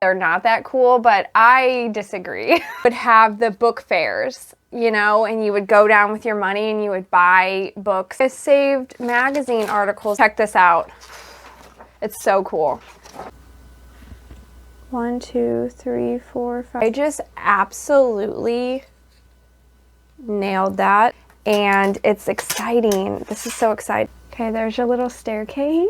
They're not that cool, but I disagree. Would have the book fairs, you know, and you would go down with your money and you would buy books. I saved magazine articles. Check this out. It's so cool. 1, 2, 3, 4, 5. I just absolutely nailed that, and it's exciting. This is so exciting. Okay, there's your little staircase.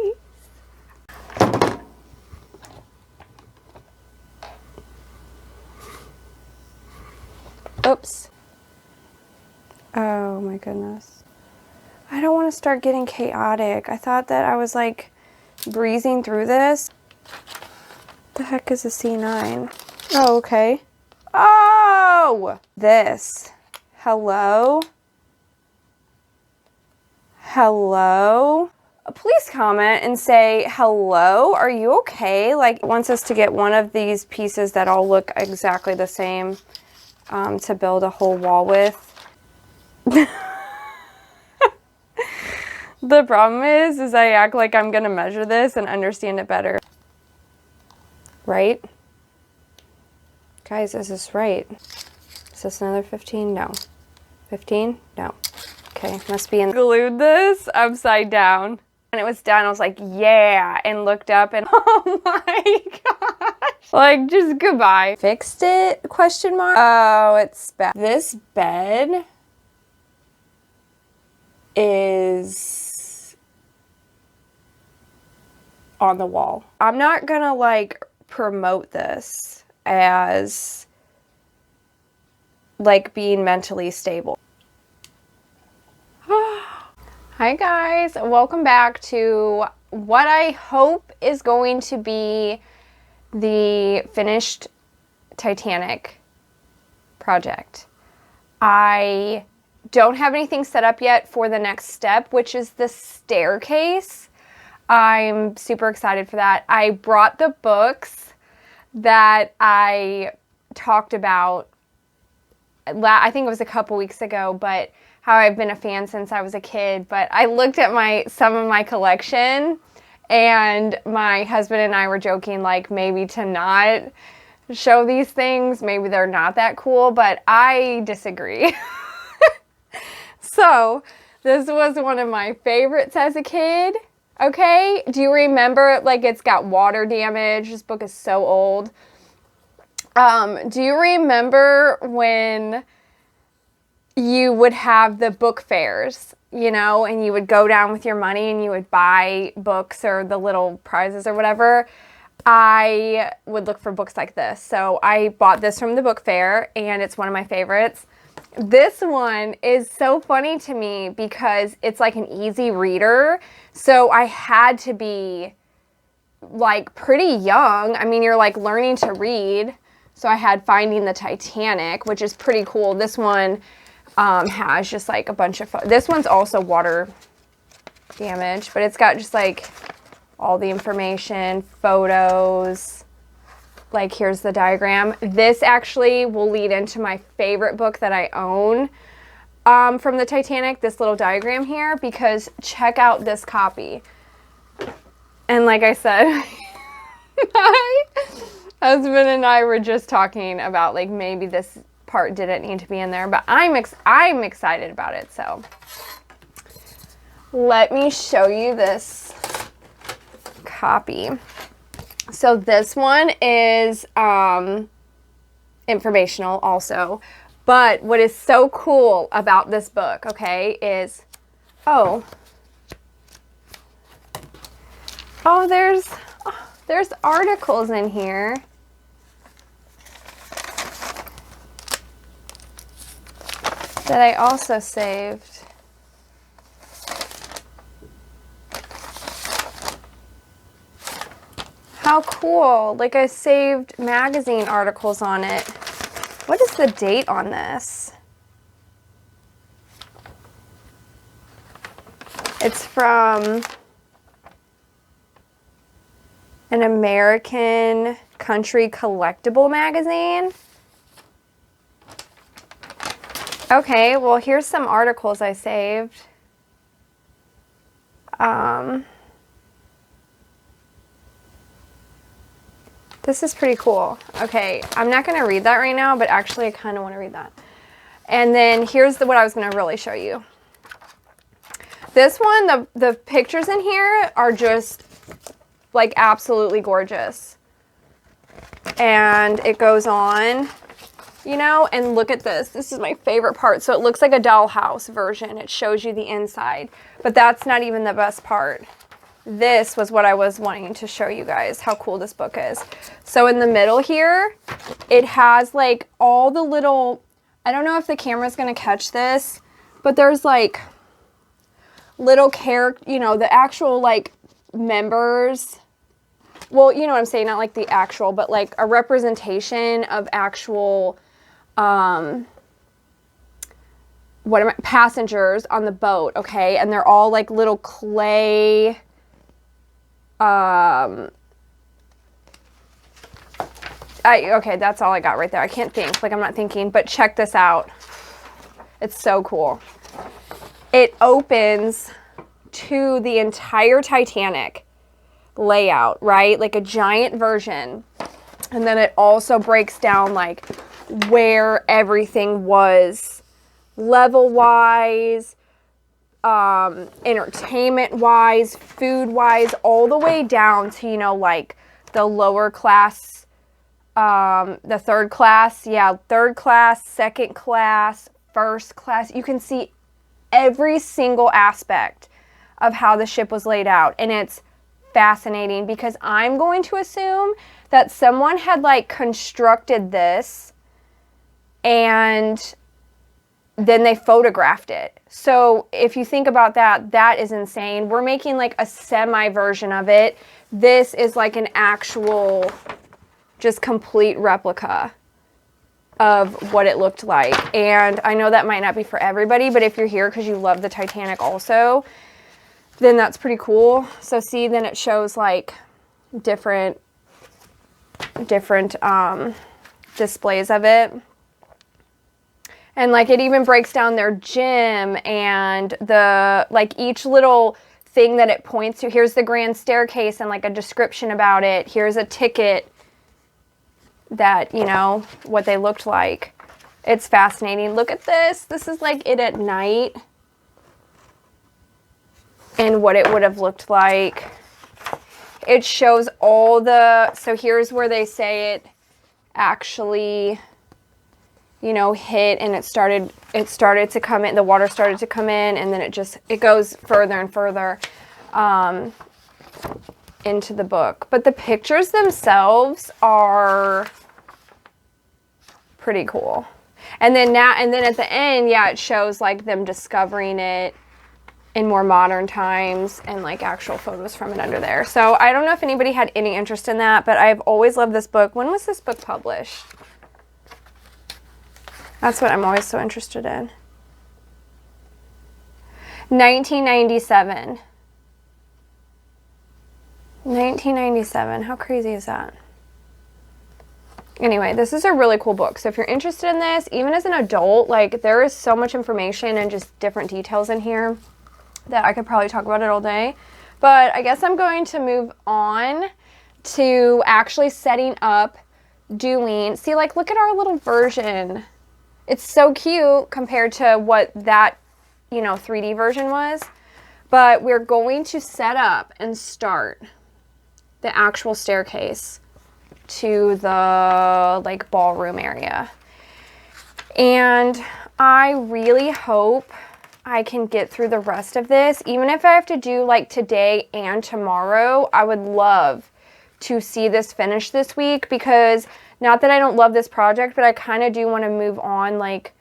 Oops. Oh my goodness. I don't want to start getting chaotic. I thought that I was like breezing through this. What the heck is a C9? Oh, okay. Oh! This. Hello? Hello? Please comment and say, hello, are you okay? Like, it wants us to get one of these pieces that all look exactly the same to build a whole wall with. The problem is I act like I'm gonna measure this and understand it better. Right? Guys, is this right? Is this another 15? No. 15? No. Okay, must be in. Glued this upside down. When it was done, I was like, yeah, and looked up and oh my gosh. Like, just goodbye. Fixed it? Question mark. Oh, it's bad. This bed is on the wall. I'm not gonna like promote this as like being mentally stable. Hi guys, welcome back to what I hope is going to be the finished Titanic project. I don't have anything set up yet for the next step, which is the staircase. I'm super excited for that. I brought the books that I talked about, I think it was a couple weeks ago, but how I've been a fan since I was a kid. But I looked at some of my collection, and my husband and I were joking, like, maybe to not show these things. Maybe they're not that cool, but I disagree. So this was one of my favorites as a kid. Okay, do you remember, like, it's got water damage? This book is so old. Do you remember when you would have the book fairs, you know, and you would go down with your money and you would buy books or the little prizes or whatever? I would look for books like this. So I bought this from the book fair, and it's one of my favorites. This one is so funny to me because it's like an easy reader. So I had to be like pretty young. I mean, you're like learning to read. So I had Finding the Titanic, which is pretty cool. This one has just like a bunch of, this one's also water damage, but it's got just like all the information, photos. Like, here's the diagram. This actually will lead into my favorite book that I own from the Titanic, this little diagram here, because check out this copy. And like I said, my husband and I were just talking about, like, maybe this part didn't need to be in there, but I'm excited about it. So let me show you this copy. So this one is informational also, but what is so cool about this book, okay, is, there's articles in here. That I also saved. How cool. Like, I saved magazine articles on it. What is the date on this? It's from an American country collectible magazine. Okay, well, here's some articles I saved. This is pretty cool. Okay, I'm not going to read that right now, but actually I kind of want to read that. And then here's what I was going to really show you. This one, the pictures in here are just like absolutely gorgeous. And it goes on, you know, and look at this. This is my favorite part. So it looks like a dollhouse version. It shows you the inside, but that's not even the best part. This was what I was wanting to show you guys, how cool this book is. So in the middle here, it has like all the little, I don't know if the camera's going to catch this, but there's like little character, you know, the actual like members. Well, you know what I'm saying? Not like the actual, but like a representation of actual, passengers on the boat, okay? And they're all like little clay, okay, that's all I got right there. I can't think, like I'm not thinking, but check this out. It's so cool. It opens to the entire Titanic layout, right? Like a giant version. And then it also breaks down like where everything was level-wise, entertainment-wise, food-wise, all the way down to, you know, like the lower class, the third class, yeah, third class, second class, first class. You can see every single aspect of how the ship was laid out, and it's fascinating because I'm going to assume that someone had like constructed this and then they photographed it. So if you think about that, that is insane. We're making like a semi version of it. This is like an actual, just complete replica of what it looked like. And I know that might not be for everybody, but if you're here because you love the Titanic also, then that's pretty cool. So see, then it shows like different displays of it. And like it even breaks down their gym and the like each little thing that it points to. Here's the grand staircase and like a description about it. Here's a ticket that, you know, what they looked like. It's fascinating. Look at this. This is like it at night and what it would have looked like. It shows all the, so here's where they say it actually, you know, hit and it started to come in, the water started to come in, and then it goes further and further into the book. But the pictures themselves are pretty cool. And then at the end, yeah, it shows like them discovering it in more modern times and like actual photos from it under there. So I don't know if anybody had any interest in that, but I've always loved this book. When was this book published? That's what I'm always so interested in. 1997. 1997. How crazy is that? Anyway, this is a really cool book. So if you're interested in this, even as an adult, like there is so much information and just different details in here that I could probably talk about it all day. But I guess I'm going to move on to actually setting up doing, see, like look at our little version. It's so cute compared to what that, you know, 3D version was. But we're going to set up and start the actual staircase to the like ballroom area. And I really hope I can get through the rest of this. Even if I have to do like today and tomorrow, I would love to see this finished this week, because not that I don't love this project, but I kind of do want to move on, like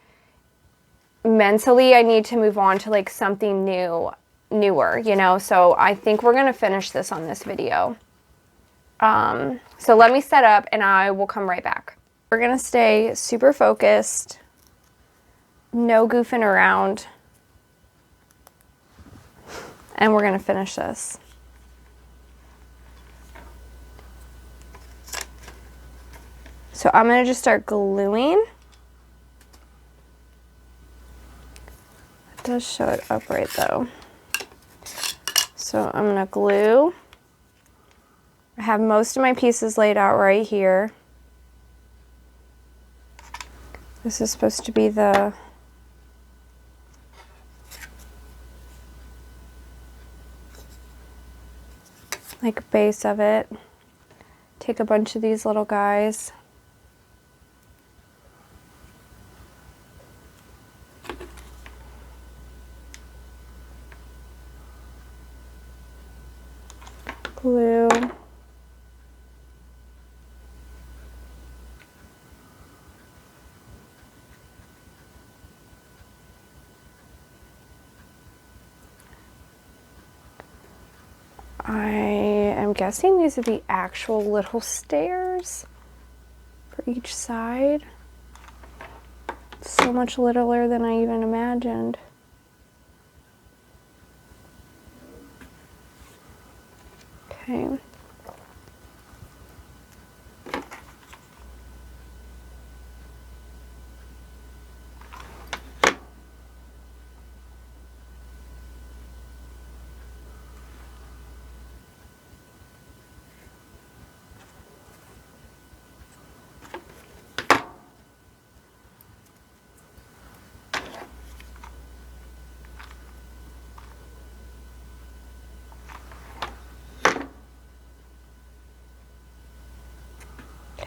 mentally I need to move on to like something newer, you know? So I think we're going to finish this on this video. So let me set up and I will come right back. We're going to stay super focused, no goofing around, and we're going to finish this. So I'm going to just start gluing. It does show it upright though. So I'm going to glue. I have most of my pieces laid out right here. This is supposed to be the base of it. Take a bunch of these little guys. Glue. I am guessing these are the actual little stairs for each side. So much littler than I even imagined. Okay.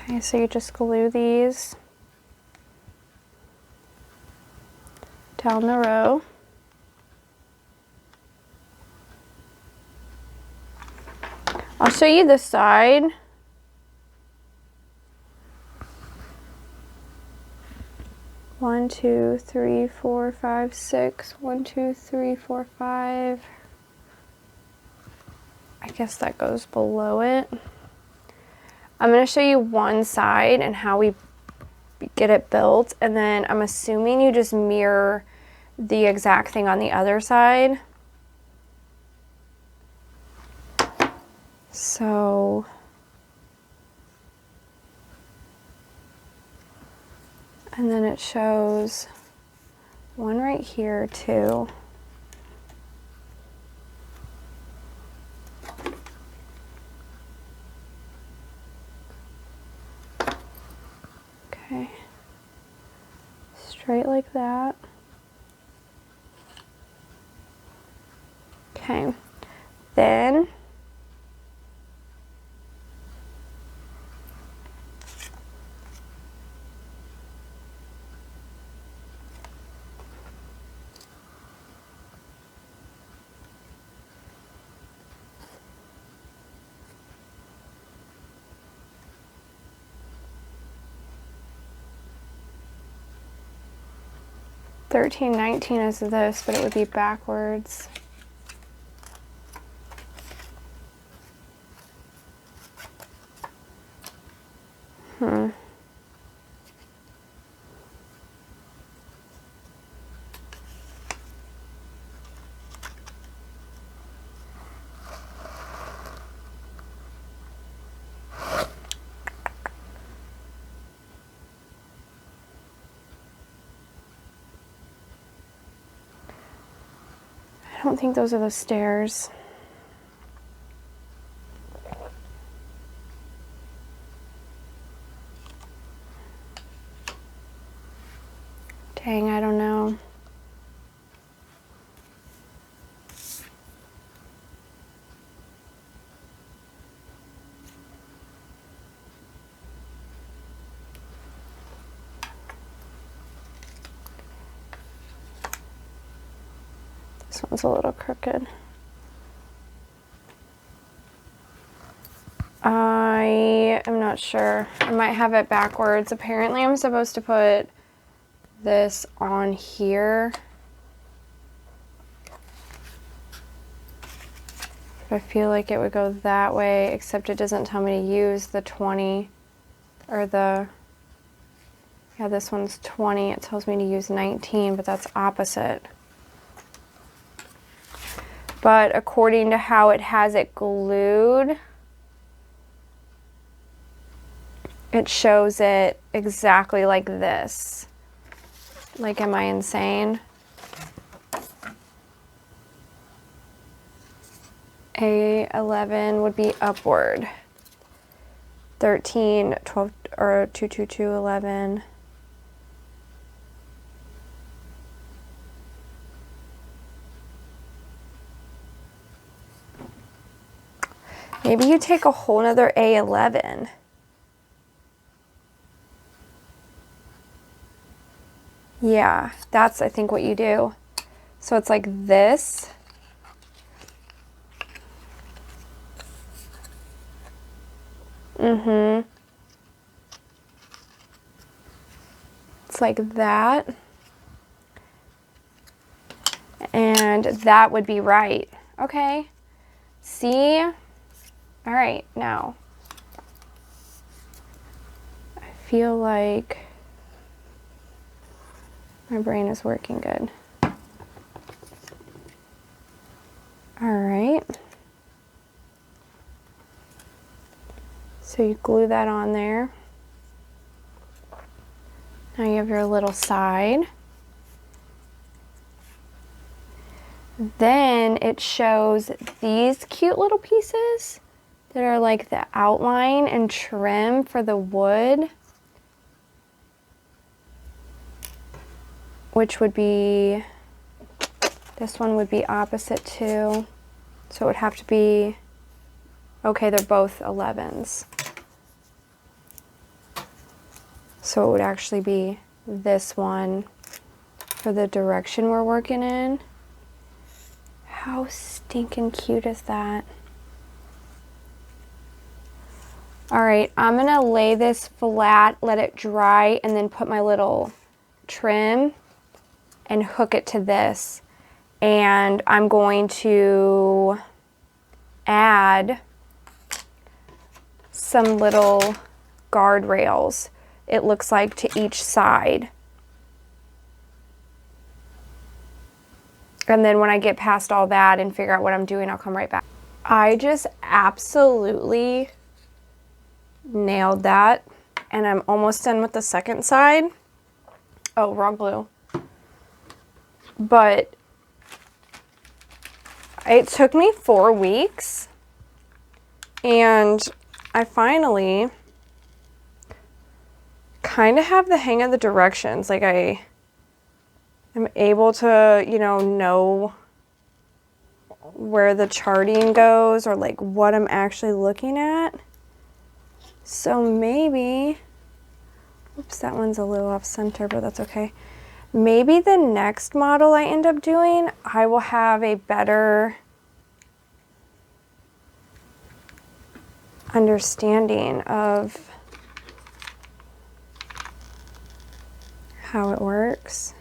Okay, so you just glue these down the row. I'll show you the side. One, two, three, four, five, six. 1, 2, 3, 4, 5. I guess that goes below it. I'm going to show you one side and how we get it built, and then I'm assuming you just mirror the exact thing on the other side. So and then it shows one right here too. Okay, straight like that. Okay, then $13.19 is this, but it would be backwards. I don't think those are the stairs. Dang, I don't know. This one's a little crooked. I am not sure. I might have it backwards. Apparently I'm supposed to put this on here. But I feel like it would go that way, except it doesn't tell me to use the 20 or the, yeah, this one's 20. It tells me to use 19, but that's opposite. But according to how it has it glued, it shows it exactly like this. Like, am I insane? A11 would be upward. 13, 12, or 2, 2, 2, 11. Maybe you take a whole nother A11. Yeah, that's I think what you do. So it's like this. It's like that. And that would be right. Okay. See? All right, now. I feel like my brain is working good. All right. So you glue that on there. Now you have your little side. Then it shows these cute little pieces that are like the outline and trim for the wood, which would be, this one would be opposite too. So it would have to be, okay, they're both 11s. So it would actually be this one for the direction we're working in. How stinking cute is that? All right, I'm gonna lay this flat, let it dry, and then put my little trim and hook it to this. And I'm going to add some little guardrails, it looks like, to each side. And then when I get past all that and figure out what I'm doing, I'll come right back. I just absolutely nailed that. And I'm almost done with the second side. Oh, wrong glue. But it took me 4 weeks. And I finally kind of have the hang of the directions. Like I'm able to, you know where the charting goes, or like what I'm actually looking at. So maybe, oops, that one's a little off center, but that's okay. Maybe the next model I end up doing, I will have a better understanding of how it works.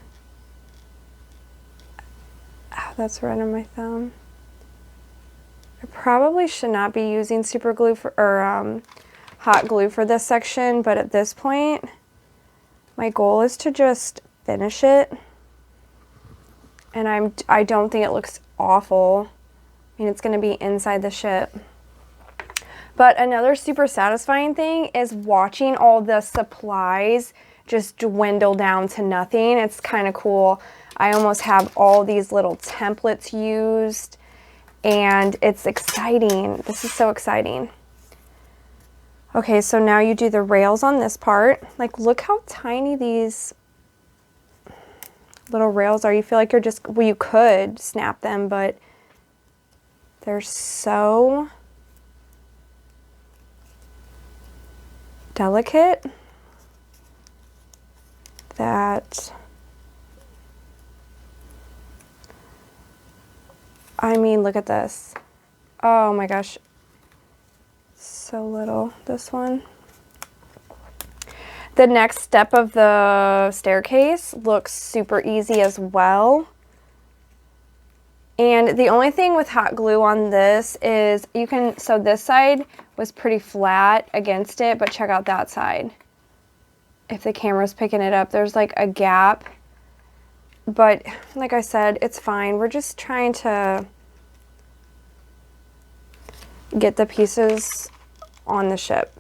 Oh, that's right on my thumb. I probably should not be using super glue or hot glue for this section, but at this point, my goal is to just finish it. And I don't think it looks awful. I mean, it's gonna be inside the ship. But another super satisfying thing is watching all the supplies just dwindle down to nothing. It's kind of cool. I almost have all these little templates used, and it's exciting. This is so exciting. Okay, so now you do the rails on this part. Like, look how tiny these little rails are. You feel like you're just, well, you could snap them, but they're so delicate that, I mean, look at this. Oh my gosh. So little, this one. The next step of the staircase looks super easy as well. And the only thing with hot glue on this is you can, so this side was pretty flat against it, but check out that side. If the camera's picking it up, there's like a gap. But like I said, it's fine. We're just trying to get the pieces on the ship.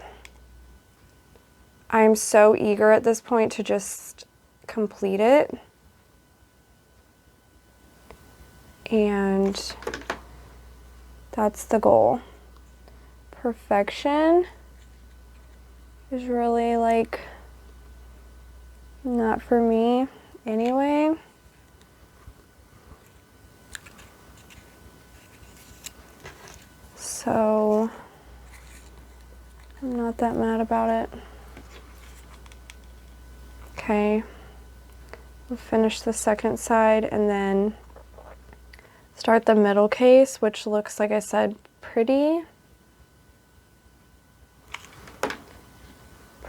I'm so eager at this point to just complete it. And that's the goal. Perfection. is really like not for me anyway. So I'm not that mad about it. Okay, we'll finish the second side and then start the middle case, which looks, like I said, pretty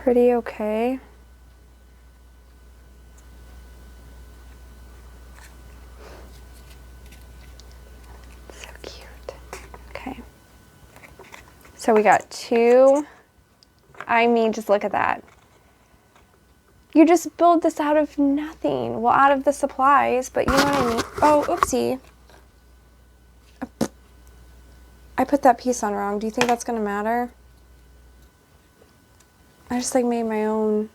okay. So cute. Okay. So we got two. I mean, just look at that. You just build this out of nothing. Well, out of the supplies, but you know what I mean. Oh, oopsie. I put that piece on wrong. Do you think that's gonna matter? I just like made my own.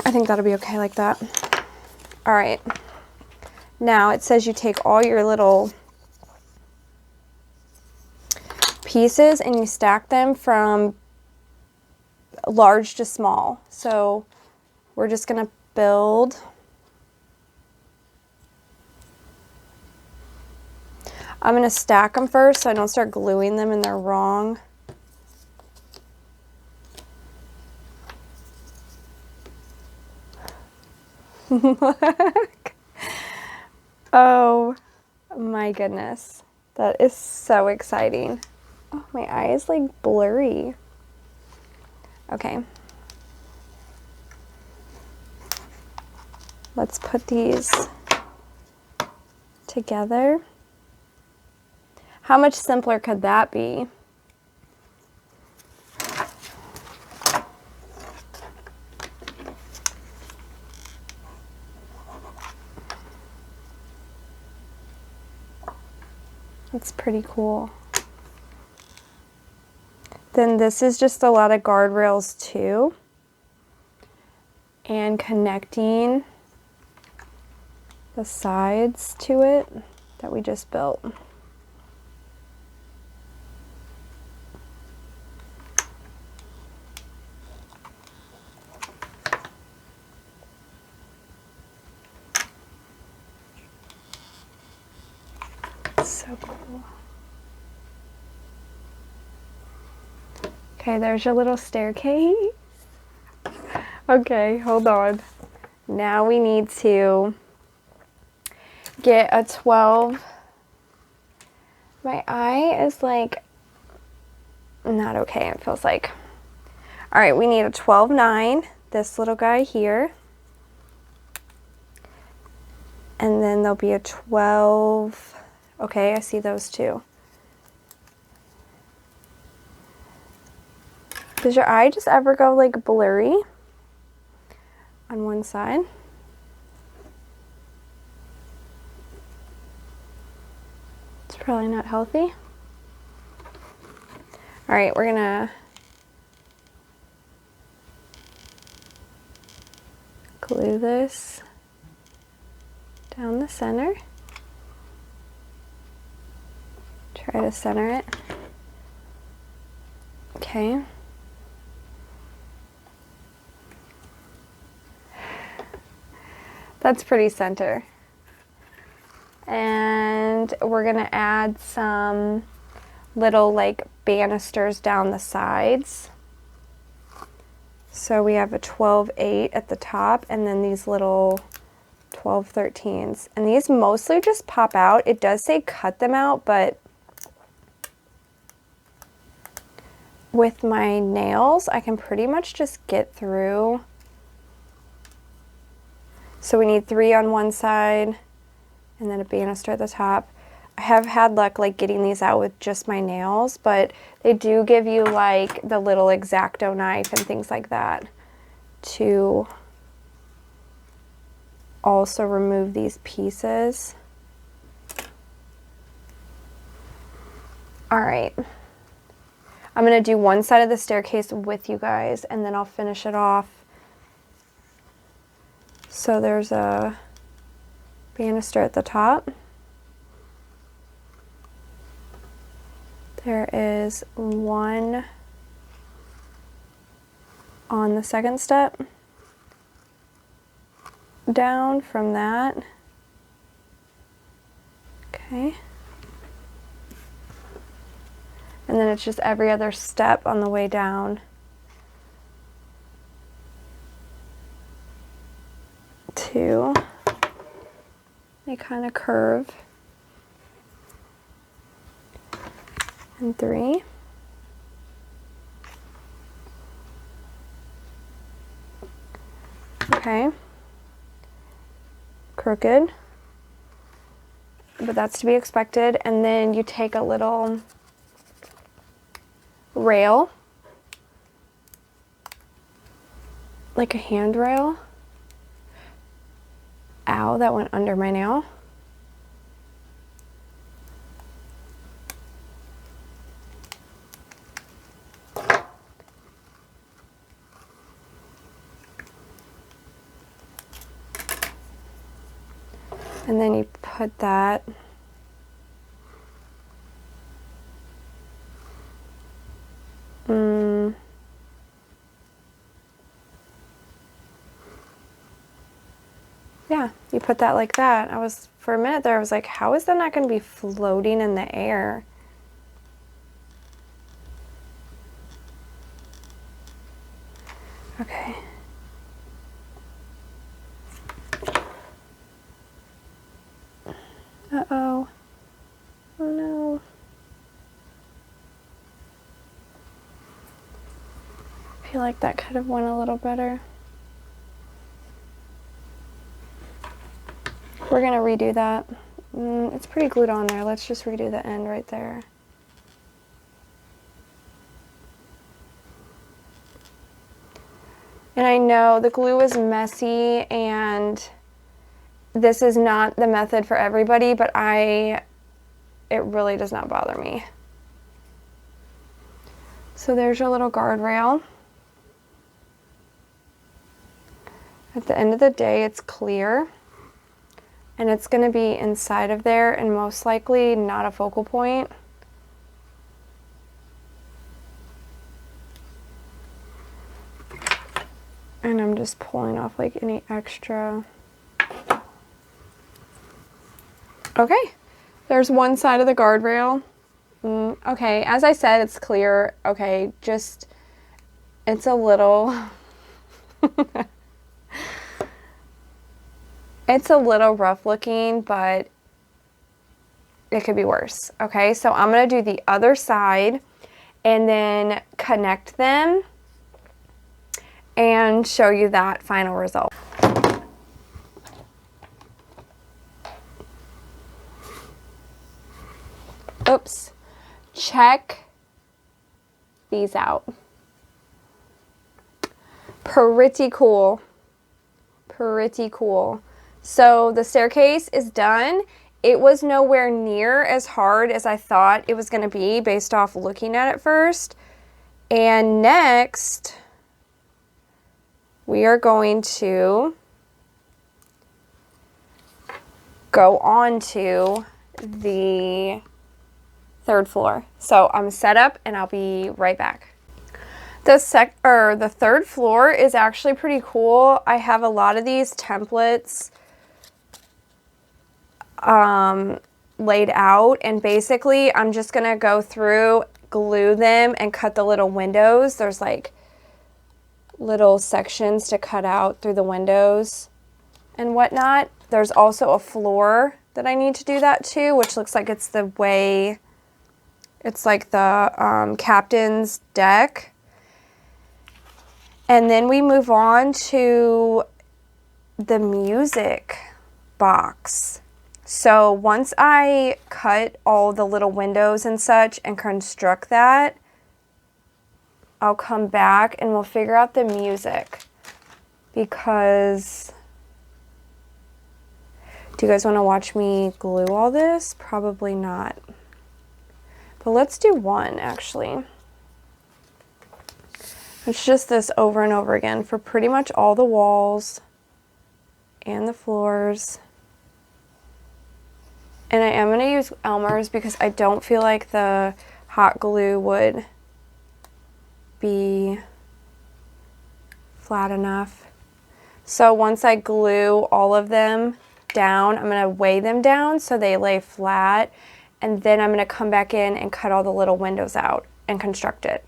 I think that'll be okay like that. All right. Now it says you take all your little pieces and you stack them from large to small. So we're just gonna build. I'm gonna stack them first so I don't start gluing them and they're wrong. Look. Oh my goodness. That is so exciting. Oh, my eye is like blurry. Okay. Let's put these together. How much simpler could that be? It's pretty cool. Then this is just a lot of guardrails too. And connecting the sides to it that we just built. So cool. Okay, there's your little staircase. Okay, hold on. Now we need to get a 12. My eye is like not okay, it feels like. All right, we need a 12-9, this little guy here. And then there'll be a 12. Okay, I see those two. Does your eye just ever go like blurry on one side? It's probably not healthy. All right, we're gonna glue this down the center. Try to center it. Okay. That's pretty center. And we're gonna add some little like banisters down the sides. So we have a 12-8 at the top and then these little 12-13s. And these mostly just pop out. It does say cut them out, but with my nails, I can pretty much just get through. So we need 3 on one side and then a banister at the top. I have had luck like getting these out with just my nails, but they do give you like the little X-Acto knife and things like that to also remove these pieces. All right. I'm gonna do one side of the staircase with you guys and then I'll finish it off. So there's a banister at the top. There is one on the second step down from that. Okay. And then it's just every other step on the way down. Two. They kind of curve. And three. Okay. Crooked. But that's to be expected. And then you take a little rail, like a handrail. Ow, that went under my nail. And then you put that yeah, you put that like that. For a minute there, I was like, how is that not going to be floating in the air? Okay. Uh-oh. Oh no. I feel like that could have went a little better. We're going to redo that. It's pretty glued on there. Let's just redo the end right there. And I know the glue is messy and this is not the method for everybody, but it really does not bother me. So there's your little guardrail. At the end of the day, it's clear. And it's going to be inside of there and most likely not a focal point. And I'm just pulling off like any extra. Okay, there's one side of the guardrail. Okay, as I said, it's clear. Okay, just, it's a little, it's a little rough looking, but it could be worse. Okay, so I'm going to do the other side and then connect them and show you that final result. Oops. Check these out. Pretty cool. Pretty cool. So the staircase is done. It was nowhere near as hard as I thought it was going to be based off looking at it first. And next, we are going to go on to the third floor. So I'm set up and I'll be right back. The third floor is actually pretty cool. I have a lot of these templates laid out, and basically I'm just gonna go through, glue them, and cut the little windows. There's like little sections to cut out through the windows and whatnot. There's also a floor that I need to do that too, which looks like it's the way, it's like the captain's deck. And then we move on to the music box. So once I cut all the little windows and such and construct that, I'll come back and we'll figure out the music. Because, do you guys want to watch me glue all this? Probably not. But let's do one actually. It's just this over and over again for pretty much all the walls and the floors. And I am going to use Elmer's because I don't feel like the hot glue would be flat enough. So once I glue all of them down, I'm going to weigh them down so they lay flat, and then I'm going to come back in and cut all the little windows out and construct it.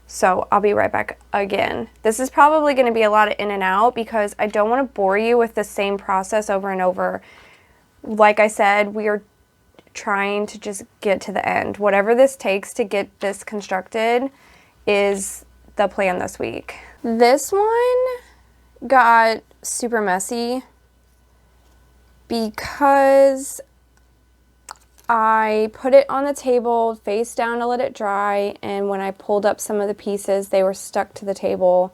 So I'll be right back again. This is probably going to be a lot of in and out because I don't want to bore you with the same process over and over. Like I said, we are trying to just get to the end. Whatever this takes to get this constructed is the plan this week. This one got super messy because I put it on the table face down to let it dry, and when I pulled up some of the pieces, they were stuck to the table,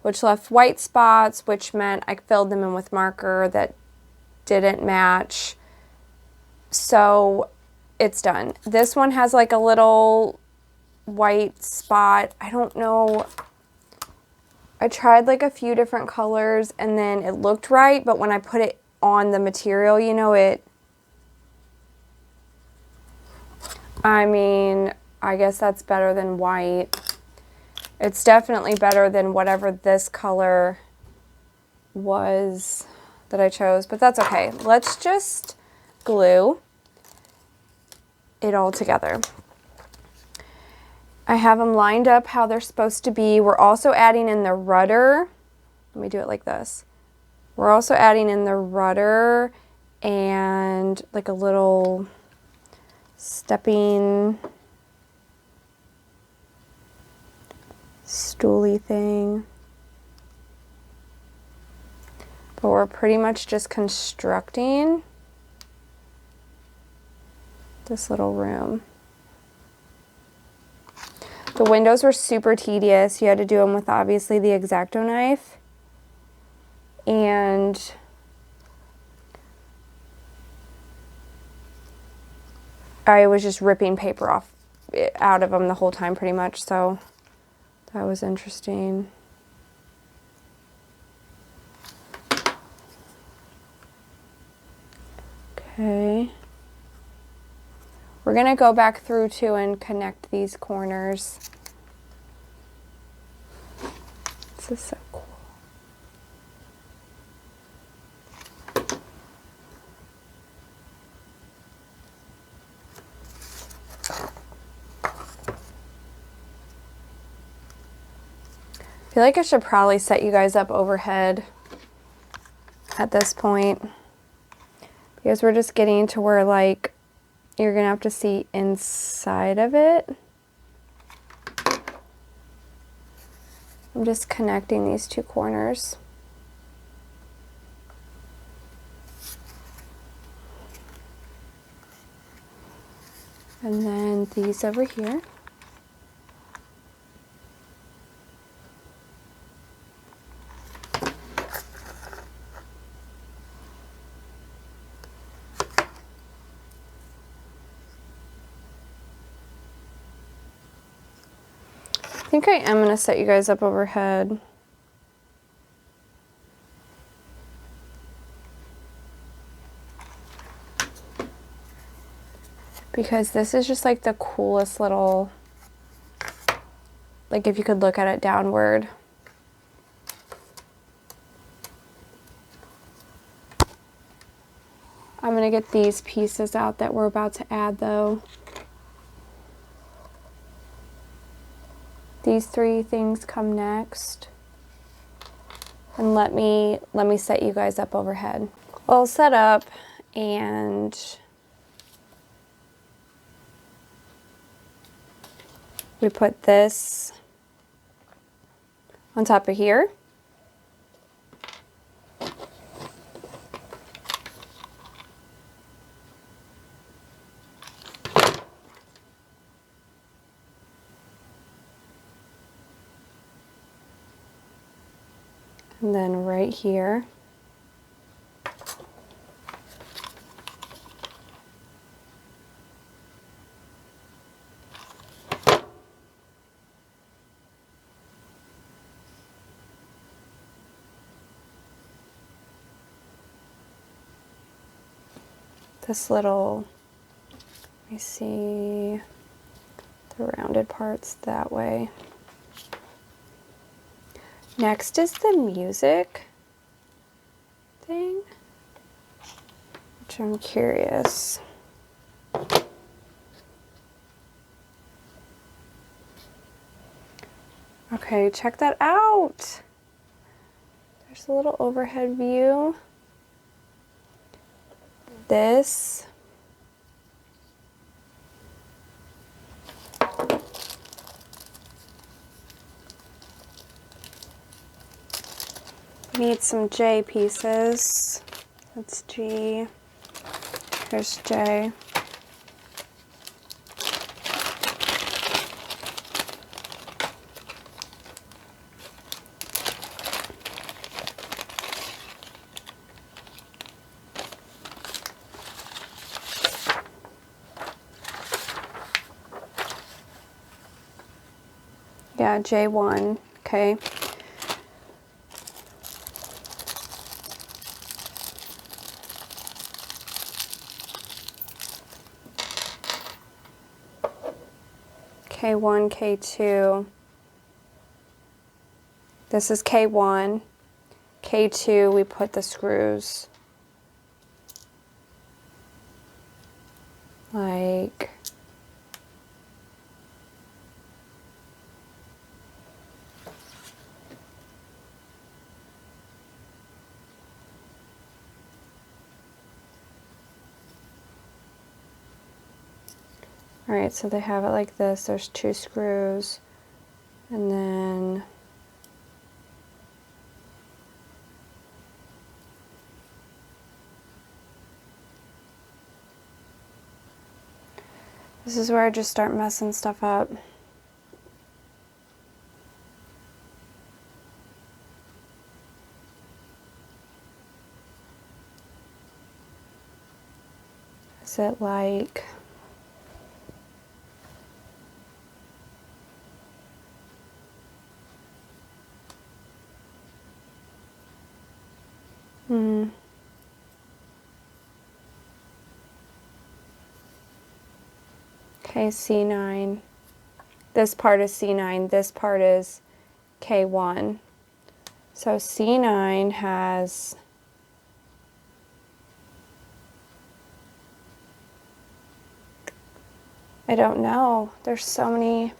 which left white spots, which meant I filled them in with marker that didn't match. So it's done. This one has like a little white spot. I don't know. I tried like a few different colors and then it looked right, but when I put it on the material, you know, I mean, I guess that's better than white. It's definitely better than whatever this color was that I chose, but that's okay. Let's just glue it all together. I have them lined up how they're supposed to be. We're also adding in the rudder. Let me do it like this. We're also adding in the rudder and like a little stepping stooly thing. But we're pretty much just constructing this little room. The windows were super tedious. You had to do them with obviously the X-Acto knife. And I was just ripping paper off out of them the whole time pretty much, so that was interesting. Okay. We're going to go back through too and connect these corners. This is so cool. I feel like I should probably set you guys up overhead at this point because we're just getting to where like you're gonna have to see inside of it. I'm just connecting these two corners. And then these over here. I think I am going to set you guys up overhead. Because this is just like the coolest little, like if you could look at it downward. I'm going to get these pieces out that we're about to add though. These three things come next. And let me set you guys up overhead. All set up, and we put this on top of here. And then right here. This little, let me see, the rounded parts that way. Next is the music thing, which I'm curious. Okay, check that out. There's a little overhead view. This need some J pieces. That's G. Here's J. Yeah, J1, okay. K1, K2. This is K1. K2, we put the screws. Like... Alright, so they have it like this. There's 2 screws. And then this is where I just start messing stuff up. Is it like... Okay, C9. This part is C9. This part is K1. So C9 has... I don't know. There's so many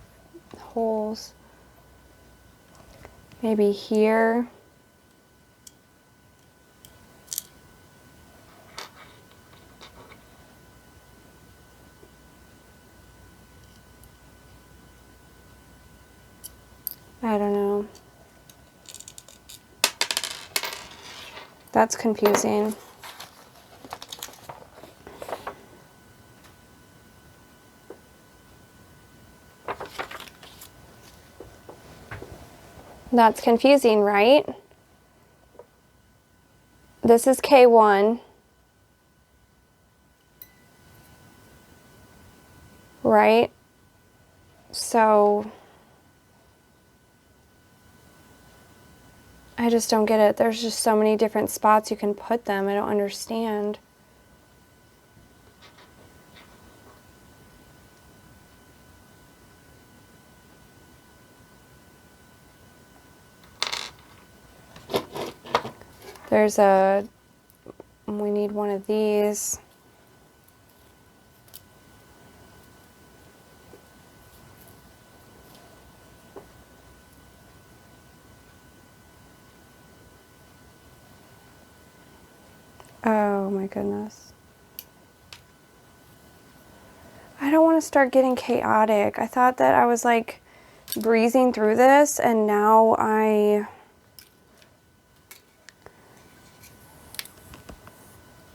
holes. Maybe here. I don't know. That's confusing. That's confusing, right? This is K1. Right? So... I just don't get it. There's just so many different spots you can put them. I don't understand. There's a... We need one of these. Oh my goodness. I don't want to start getting chaotic. I thought that I was like breezing through this, and now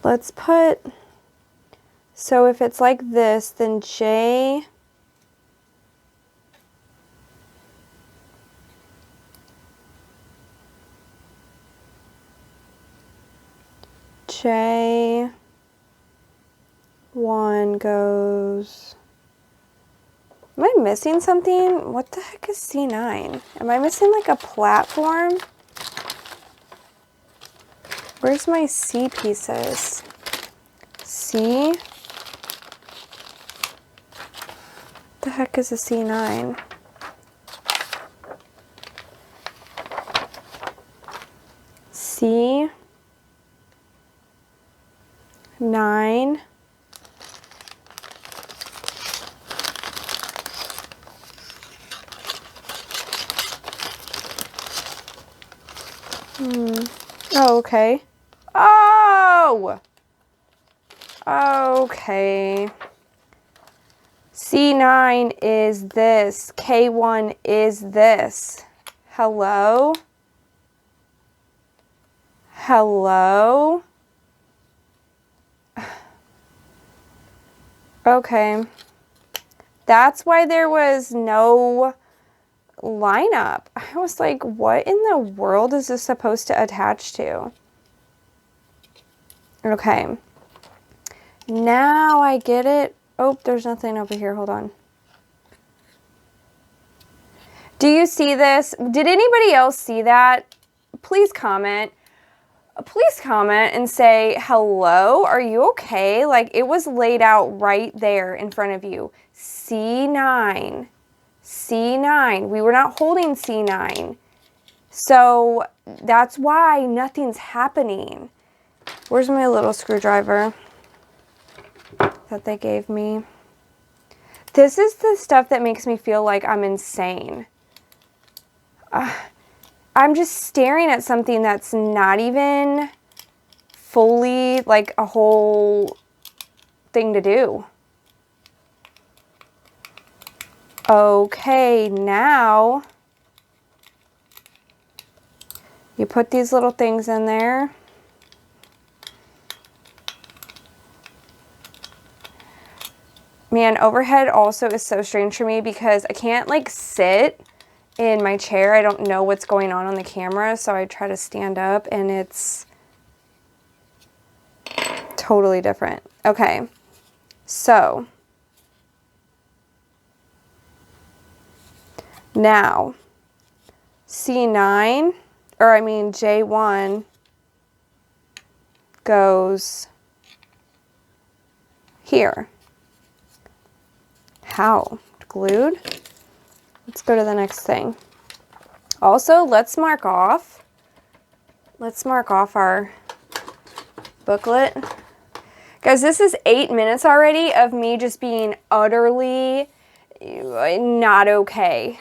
let's put, so if it's like this, then J, J1 goes, am I missing something? What the heck is C9? Am I missing like a platform? Where's my C pieces? C? The heck is a C9? C9. Oh, okay. Oh! Okay. C9 is this. K1 is this. Hello? Hello? Okay. That's why there was no lineup. I was like, what in the world is this supposed to attach to? Okay. Now I get it. Oh, there's nothing over here. Hold on. Do you see this? Did anybody else see that? Please comment. Please comment and say, hello, are you okay? Like, it was laid out right there in front of you. C9. C9. We were not holding C9. So that's why nothing's happening. Where's my little screwdriver that they gave me? This is the stuff that makes me feel like I'm insane. I'm just staring at something that's not even fully like a whole thing to do. Okay, now you put these little things in there. Man, overhead also is so strange for me because I can't like sit in my chair. I don't know what's going on the camera, so I try to stand up and it's totally different. Okay, so now C9, or I mean J1 goes here. How? Glued? Let's go to the next thing. Also, let's mark off our booklet. Guys, this is 8 minutes already of me just being utterly not okay.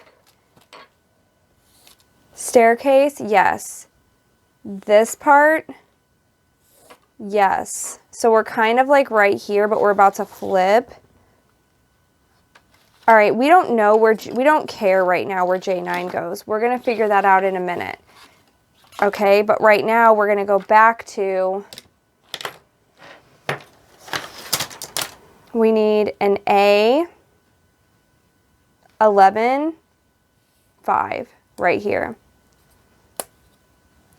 Staircase, yes. This part, yes. So we're kind of like right here, but we're about to flip. All right, we don't know where, we don't care right now where J9 goes. We're going to figure that out in a minute. Okay, but right now we're going to go back to, we need an A11, 5 right here.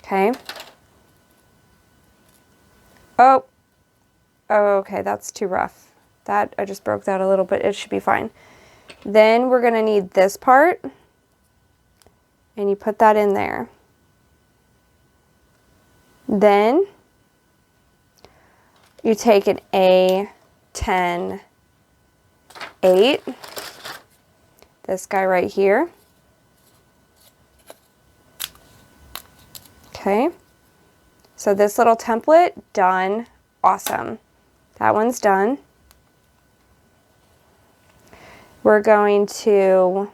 Okay. Oh, okay, that's too rough. That, I just broke that a little bit. It should be fine. Then we're going to need this part, and you put that in there. Then you take an A10, 8, this guy right here. Okay, so this little template, done. Awesome. That one's done. We're going to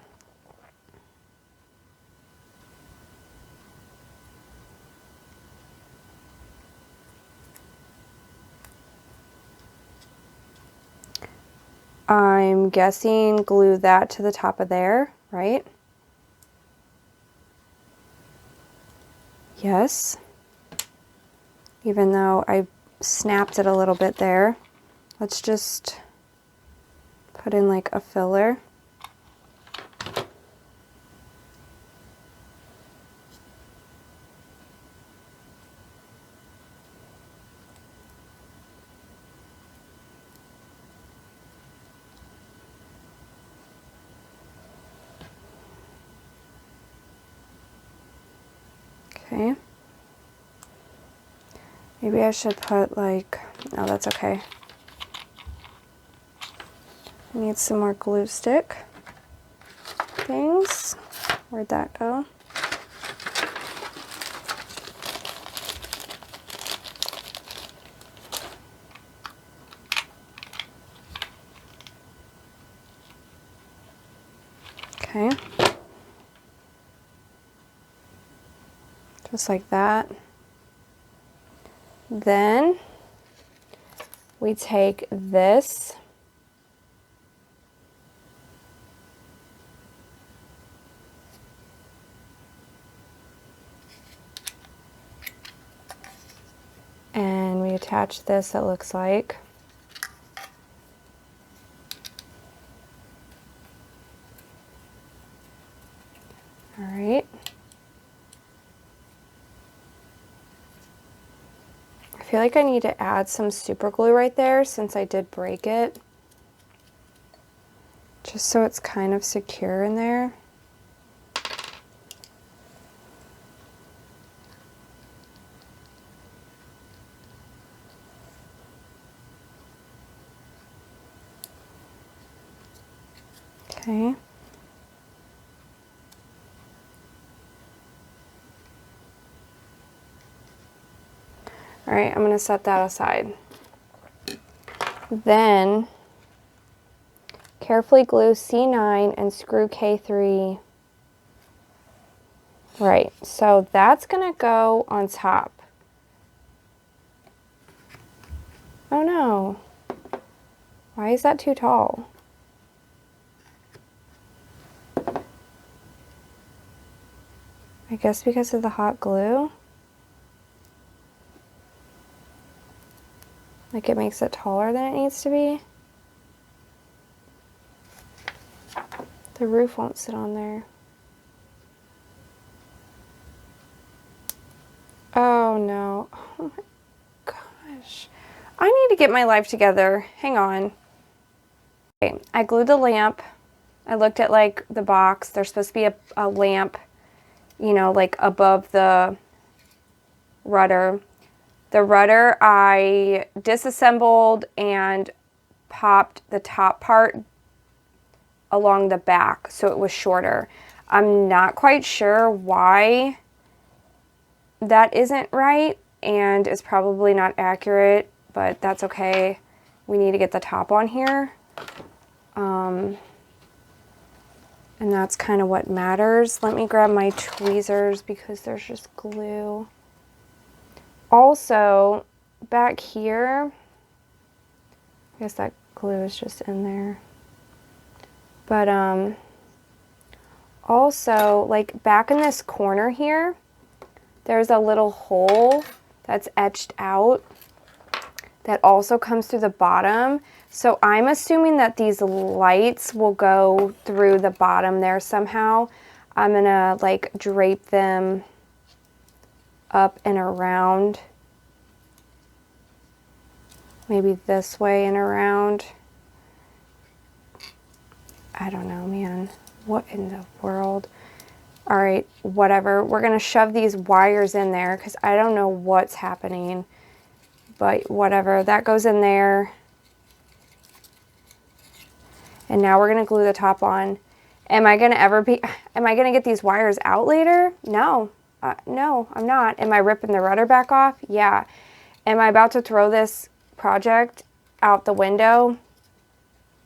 I'm guessing glue that to the top of there, right? Yes. Even though I snapped it a little bit there. Let's just put in like a filler. Okay. Maybe I should put like, no, that's okay. I need some more glue stick. things. Where'd that go? Okay. Just like that. Then we take this and we attach this, it looks like. All right. I feel like I need to add some super glue right there since I did break it. Just so it's kind of secure in there. Okay. All right, I'm going to set that aside. Then carefully glue C9 and screw K3. Right, so that's going to go on top. Oh no. Why is that too tall? I guess because of the hot glue. Like it makes it taller than it needs to be. The roof won't sit on there. Oh no. Oh my gosh. I need to get my life together. Hang on. Okay, I glued the lamp. I looked at like the box. There's supposed to be a lamp, you know, like above the rudder. The rudder I disassembled and popped the top part along the back so it was shorter. I'm not quite sure why that isn't right and is probably not accurate, but that's okay. We need to get the top on here. And that's kind of what matters. Let me grab my tweezers because there's just glue. Also, back here, I guess that glue is just in there. But also, like back in this corner here, there's a little hole that's etched out that also comes through the bottom. So I'm assuming that these lights will go through the bottom there somehow. I'm gonna like drape them up and around. Maybe this way and around. I don't know, man. What in the world? All right, whatever. We're gonna shove these wires in there because I don't know what's happening. But whatever, that goes in there. And now we're gonna glue the top on. Am I gonna get these wires out later? No, no, I'm not. Am I ripping the rudder back off? Yeah. Am I about to throw this project out the window?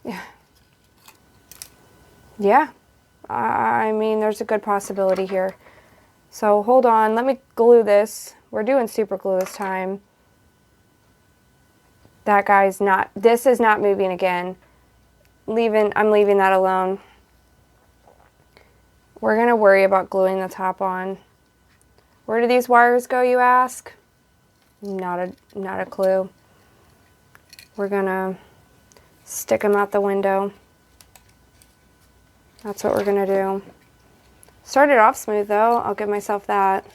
Yeah. Yeah. I mean, there's a good possibility here. So hold on, let me glue this. We're doing super glue this time. That guy's not, this is not moving again. I'm leaving that alone. We're gonna worry about gluing the top on. Where do these wires go, you ask? Not a clue. We're gonna stick them out the window. That's what we're gonna do. Started off smooth though, I'll give myself that.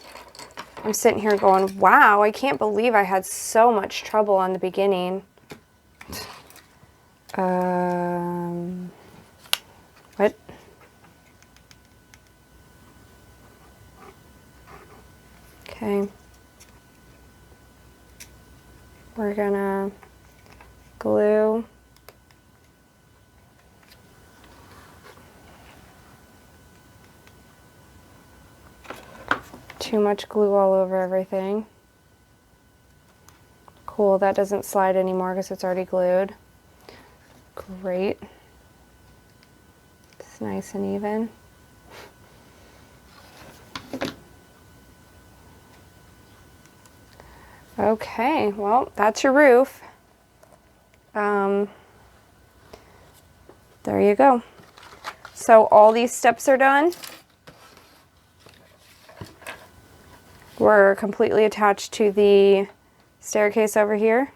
I'm sitting here going, wow, I can't believe I had so much trouble on the beginning. What? Okay. We're gonna glue. Too much glue all over everything. Cool, that doesn't slide anymore because it's already glued. Great. It's nice and even. Okay, well, that's your roof. There you go. So all these steps are done. We're completely attached to the staircase over here.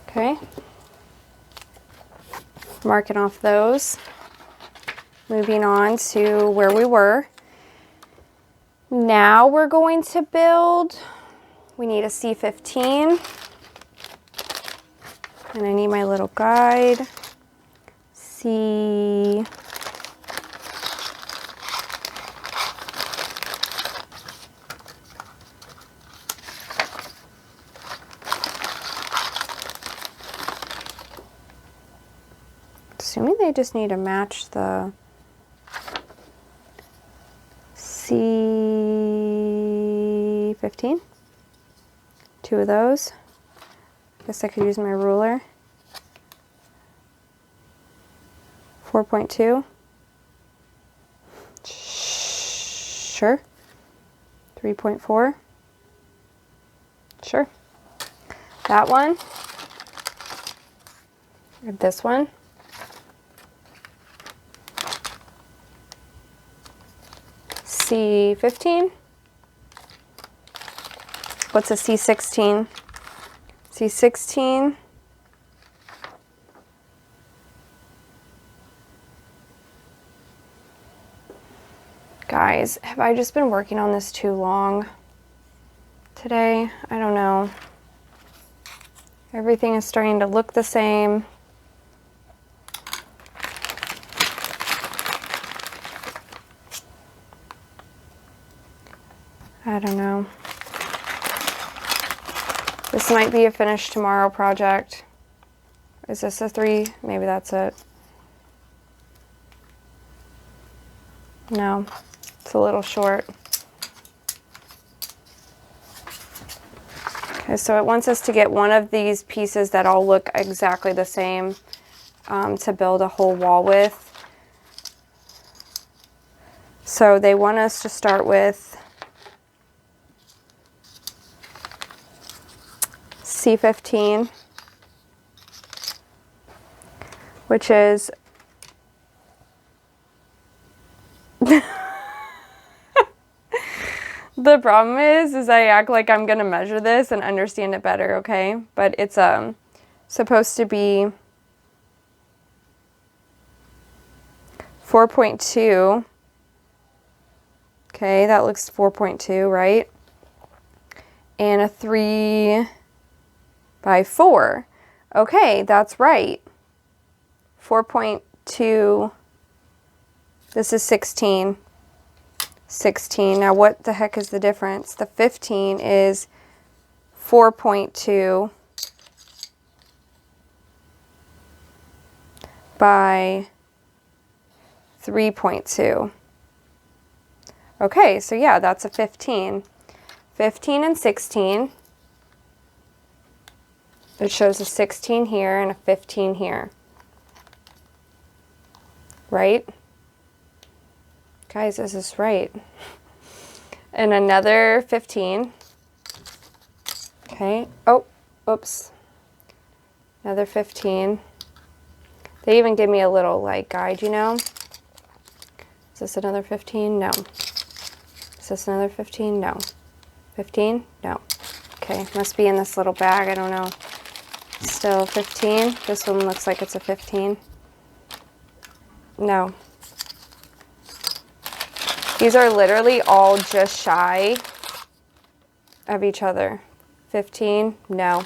Okay. Marking off those. Moving on to where we were. Now we're going to build, we need a C15. And I need my little guide. C. Assuming they just need to match the C15. Two of those. Guess I could use my ruler. 4.2. Sure. 3.4. Sure. That one. And this one. C15. What's a C16? C16. Guys, have I just been working on this too long today? I don't know. Everything is starting to look the same. I don't know. This might be a finish tomorrow project. Is this a 3? Maybe that's it. No, it's a little short. Okay, so it wants us to get one of these pieces that all look exactly the same to build a whole wall with. So they want us to start with C15, which is the problem is I act like I'm gonna measure this and understand it better, okay? But it's supposed to be 4.2. Okay, that looks 4.2, right? And a 3 by 4. Okay, that's right. 4.2. This is 16. 16. Now what the heck is the difference? The 15 is 4.2 by 3.2. Okay, so yeah, that's a 15. 15 and 16. It shows a 16 here and a 15 here. Right? Guys, this is right. And another 15. Okay. Oh, oops. Another 15. They even give me a little like guide, you know. Is this another 15? No. Is this another 15? No. 15? No. Okay, must be in this little bag. I don't know. Still 15. This one looks like it's a 15. No. These are literally all just shy of each other. 15? No.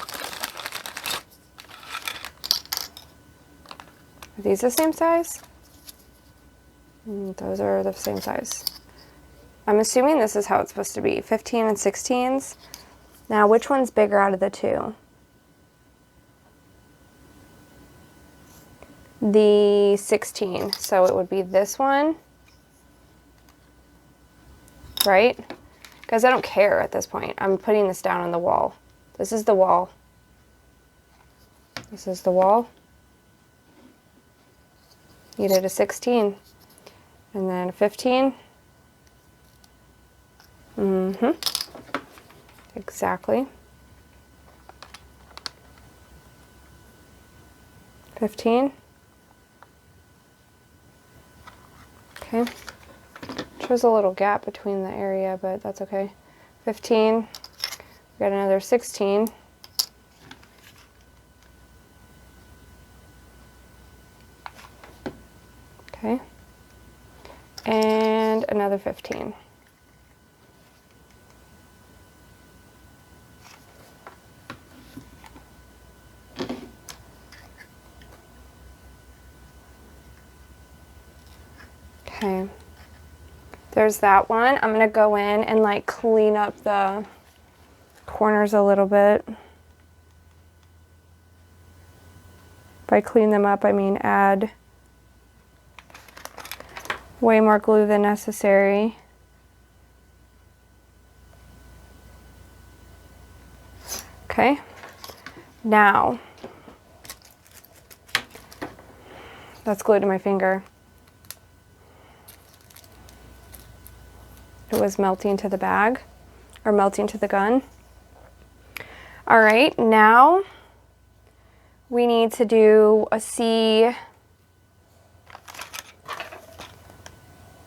Are these the same size? Those are the same size. I'm assuming this is how it's supposed to be. 15 and 16s. Now, which one's bigger out of the two? the 16. So it would be this one, right? Because I don't care at this point. I'm putting this down on the wall. This is the wall. This is the wall. You did a 16. And then a 15. Exactly. 15. Okay. Shows a little gap between the area, but that's okay. 15. We got another 16. Okay. And another 15. Okay, there's that one. I'm gonna go in and like clean up the corners a little bit. By clean them up, I mean add way more glue than necessary. Okay, now that's glued to my finger. It was melting to the bag, or melting to the gun. All right, now we need to do a C18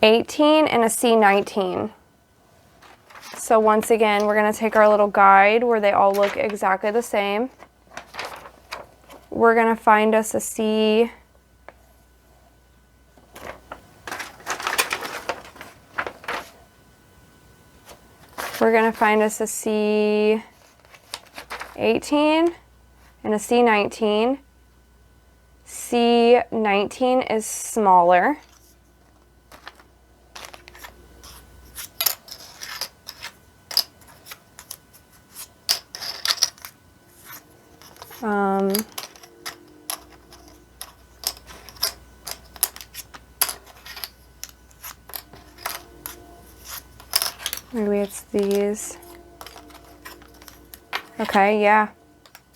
and a C19. So once again, we're gonna take our little guide where they all look exactly the same. We're gonna find us a C. We're gonna find us a C18 and a C19. C19 is smaller. Maybe it's these. Okay, yeah.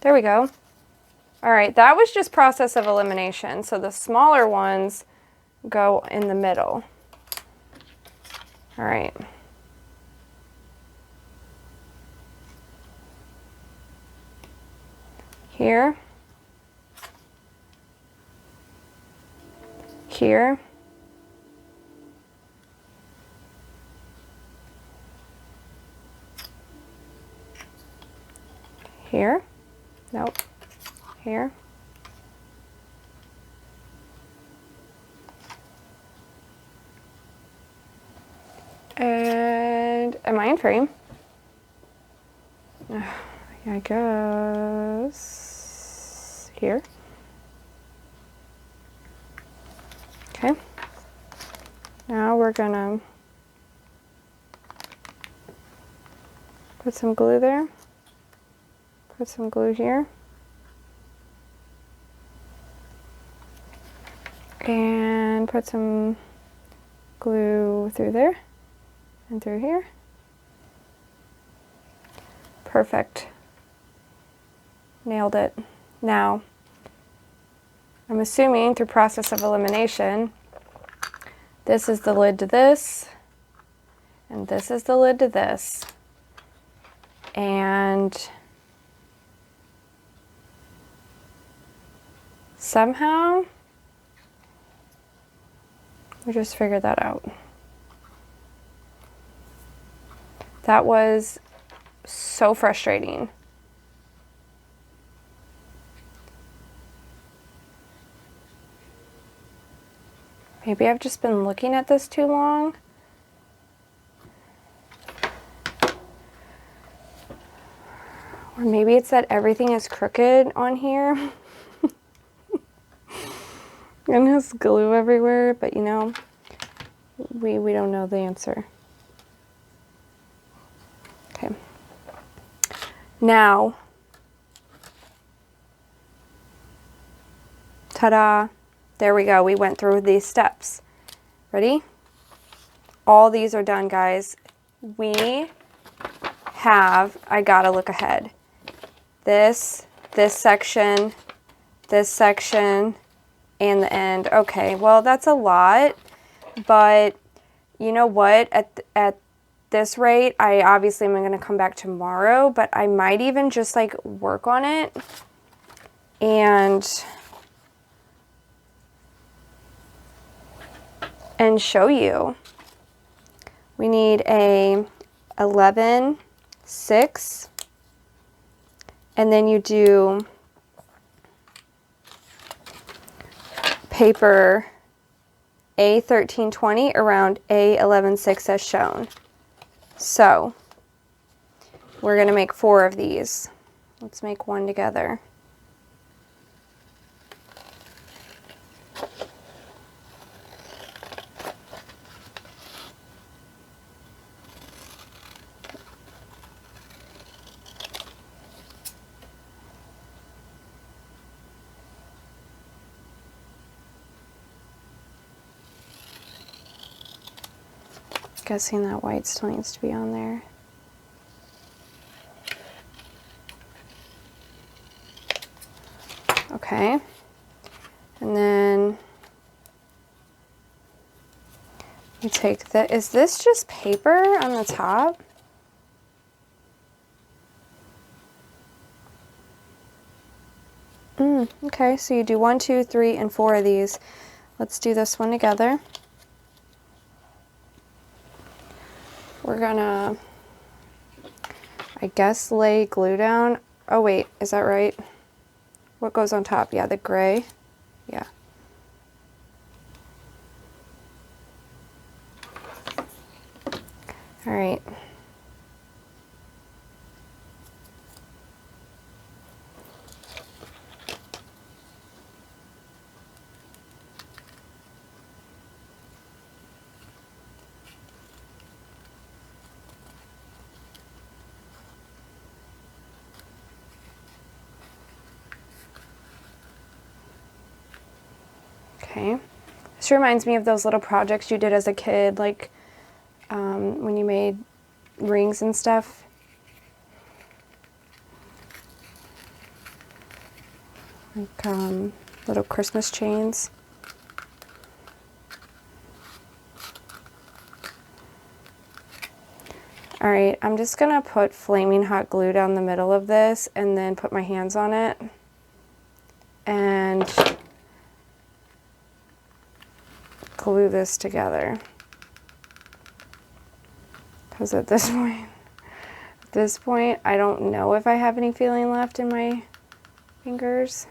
There we go. All right, that was just process of elimination. So the smaller ones go in the middle. All right. Here. Here. Here. Nope. Here. And am I in frame? I guess here. Okay. Now we're gonna put some glue there. Put some glue here. And put some glue through there and through here. Perfect. Nailed it. Now, I'm assuming through process of elimination, this is the lid to this, and this is the lid to this. And somehow, we just figured that out. That was so frustrating. Maybe I've just been looking at this too long. Or maybe it's that everything is crooked on here. And has glue everywhere, but you know, we don't know the answer. Okay. Now, ta-da, There we go. We went through these steps. Ready? All these are done, guys. We have, I gotta look ahead. This section, and the end. Okay, well, that's a lot, but you know what? At this rate, I obviously am going to come back tomorrow, but I might even just like work on it and show you. We need a 11, 6, and then you do paper A1320 around A116 as shown. So we're going to make 4 of these. Let's make one together. Guessing that white still needs to be on there. Okay. And then you take that. Is this just paper on the top? Okay, so you do 1, 2, 3, and 4 of these. Let's do this one together. We're gonna, I guess, lay glue down. Oh wait, is that right? What goes on top? Yeah, the gray. Yeah. All right. Okay. This reminds me of those little projects you did as a kid, like when you made rings and stuff. Like little Christmas chains. All right, I'm just gonna put flaming hot glue down the middle of this and then put my hands on it and glue this together. Because at this point, I don't know if I have any feeling left in my fingers.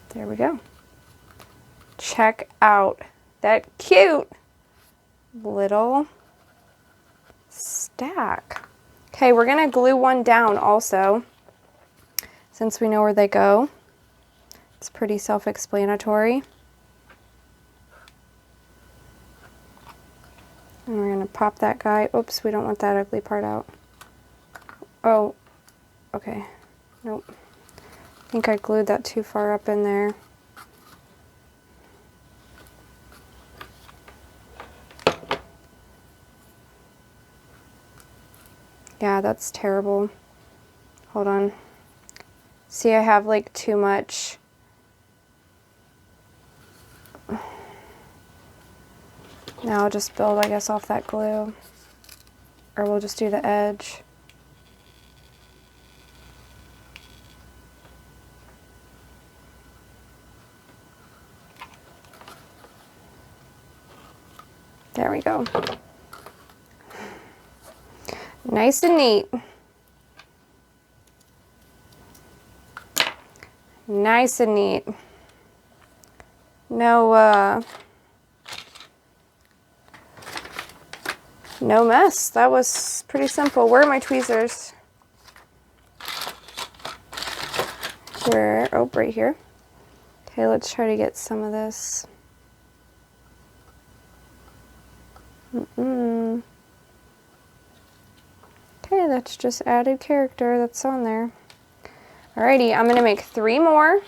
There we go. Check out that cute little stack. Okay, we're gonna glue one down also, since we know where they go. It's pretty self-explanatory. And we're gonna pop that guy. Oops, we don't want that ugly part out. Oh, okay. Nope. I think I glued that too far up in there. Yeah, that's terrible. Hold on. See, I have like too much. Now I'll just build, I guess, off that glue. Or we'll just do the edge. There we go. Nice and neat. Nice and neat. No mess. That was pretty simple. Where are my tweezers? Where? Oh, right here. Okay, let's try to get some of this. Okay, that's just added character that's on there. Alrighty, I'm gonna make 3 more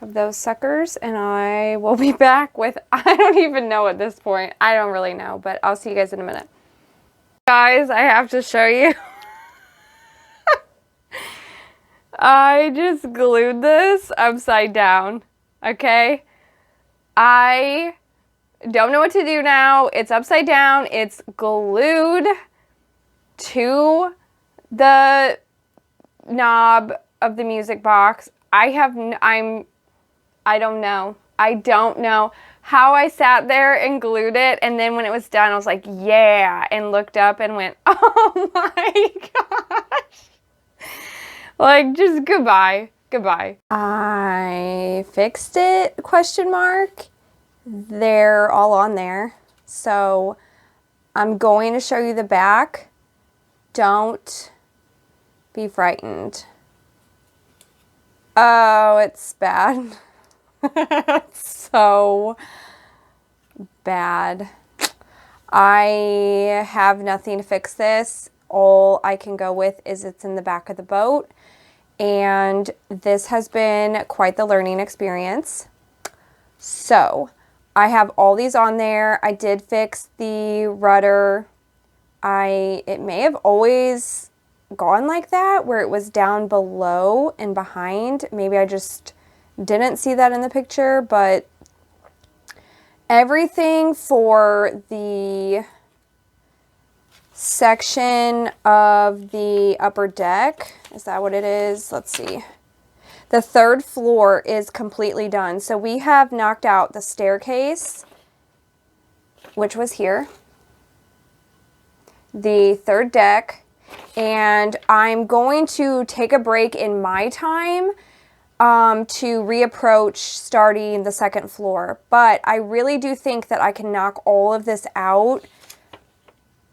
of those suckers and I will be back with, I don't even know at this point. I don't really know, but I'll see you guys in a minute. Guys, I have to show you. I just glued this upside down, okay? I don't know what to do now. It's upside down. It's glued to the knob of the music box. I don't know. I don't know how I sat there and glued it, and then when it was done, I was like, yeah, and looked up and went, oh my gosh. Like, just goodbye. Goodbye. I fixed it, question mark. They're all on there. So I'm going to show you the back. Don't be frightened. Oh, it's bad. It's so bad. I have nothing to fix this. All I can go with is it's in the back of the boat. And this has been quite the learning experience. So I have all these on there. I did fix the rudder. It may have always gone like that, where it was down below and behind. Maybe I just didn't see that in the picture, but everything for the section of the upper deck, is that what it is? Let's see. The 3rd floor is completely done. So we have knocked out the staircase, which was here, the 3rd deck, and I'm going to take a break in my time to reapproach starting the 2nd floor. But I really do think that I can knock all of this out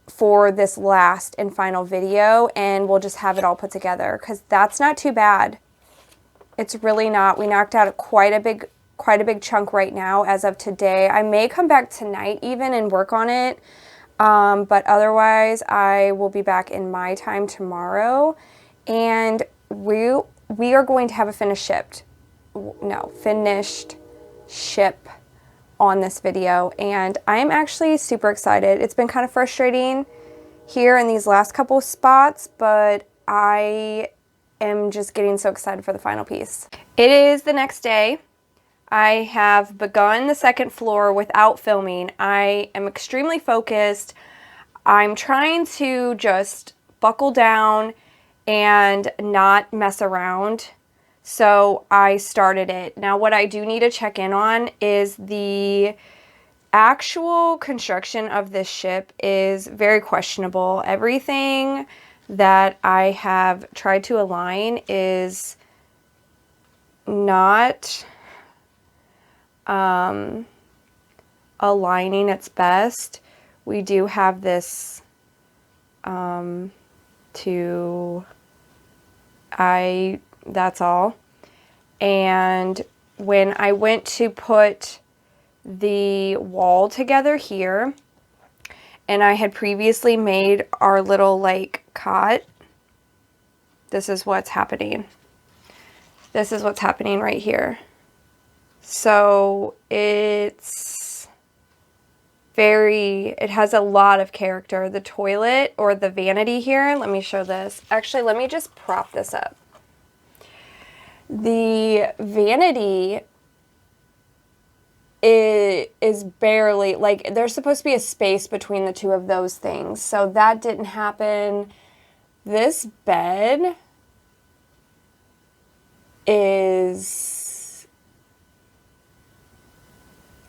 for this last and final video, and we'll just have it all put together, because that's not too bad. It's really not. We knocked out quite a big chunk right now as of today. I may come back tonight even and work on it, but otherwise I will be back in my time tomorrow, and we are going to have a finished ship on this video, and I'm actually super excited. It's been kind of frustrating here in these last couple of spots, but I am just getting so excited for the final piece. It is the next day. I have begun the 2nd floor without filming. I am extremely focused. I'm trying to just buckle down and not mess around. So I started it. Now what I do need to check in on is the actual construction of this ship is very questionable. Everything that I have tried to align is not aligning its best. We do have this that's all. And when I went to put the wall together here, and I had previously made our little like cot, this is what's happening. This is what's happening right here. So it has a lot of character. The toilet, or the vanity here, let me show this. Actually, let me just prop this up. The vanity is barely, like, there's supposed to be a space between the two of those things. So that didn't happen. This bed is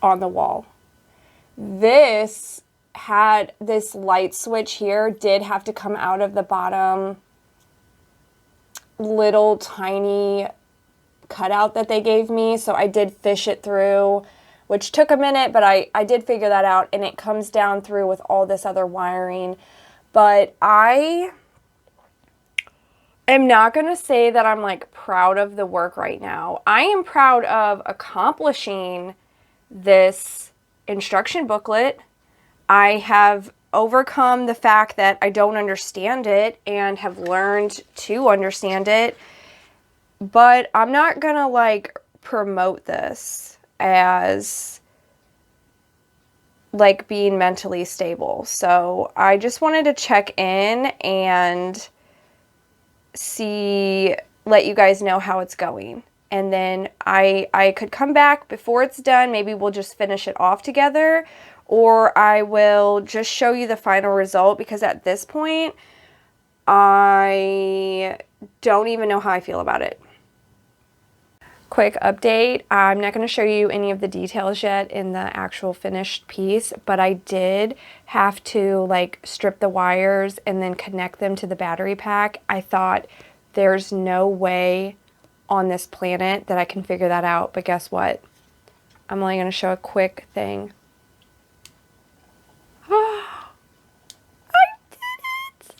on the wall. This had this light switch here, did have to come out of the bottom little tiny cutout that they gave me. So I did fish it through, which took a minute, but I did figure that out, and it comes down through with all this other wiring. But I am not going to say that I'm like proud of the work right now. I am proud of accomplishing this instruction booklet. I have overcome the fact that I don't understand it and have learned to understand it. but I'm not gonna like promote this as like being mentally stable. So I just wanted to check in and let you guys know how it's going. And then I could come back before it's done. Maybe we'll just finish it off together, or I will just show you the final result, because at this point, I don't even know how I feel about it. Quick update, I'm not going to show you any of the details yet in the actual finished piece, but I did have to like strip the wires and then connect them to the battery pack. I thought there's no way on this planet that I can figure that out, but guess what? I'm only going to show a quick thing. I did it!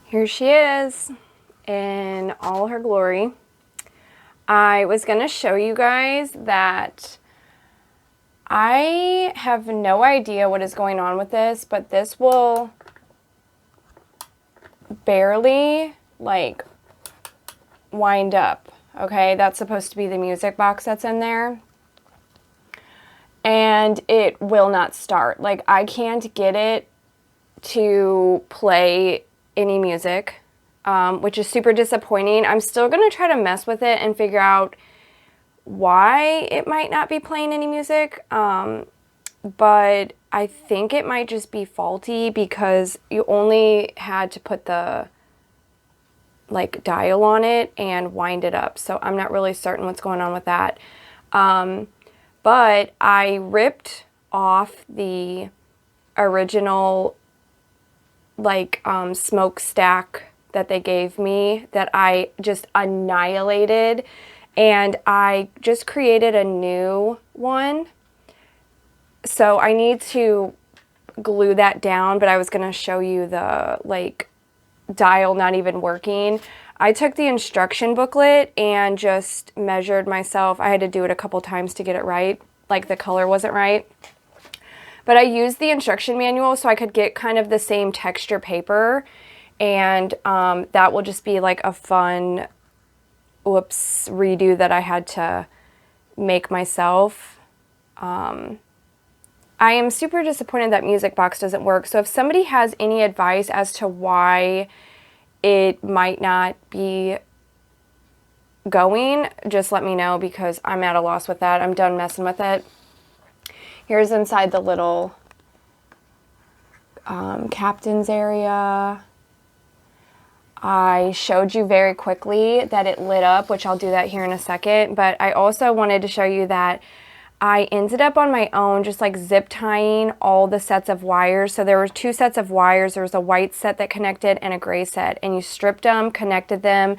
Here she is in all her glory. I was going to show you guys that I have no idea what is going on with this, but this will barely like wind up. Okay, that's supposed to be the music box that's in there, and it will not start. Like, I can't get it to play any music, which is super disappointing. I'm still gonna try to mess with it and figure out why it might not be playing any music, but I think it might just be faulty because you only had to put the like dial on it and wind it up. So I'm not really certain what's going on with that. But I ripped off the original like smokestack that they gave me that I just annihilated, and I just created a new one. So I need to glue that down, but I was going to show you the like dial not even working. I took the instruction booklet and just measured myself. I had to do it a couple times to get it right. Like, the color wasn't right. But I used the instruction manual so I could get kind of the same texture paper, and that will just be like a fun redo that I had to make myself. I am super disappointed that Music Box doesn't work. So if somebody has any advice as to why it might not be going, just let me know, because I'm at a loss with that. I'm done messing with it. Here's inside the little captain's area. I showed you very quickly that it lit up, which I'll do that here in a second. But I also wanted to show you that I ended up on my own just like zip tying all the sets of wires. So there were 2 sets of wires. There was a white set that connected and a gray set. And you stripped them, connected them,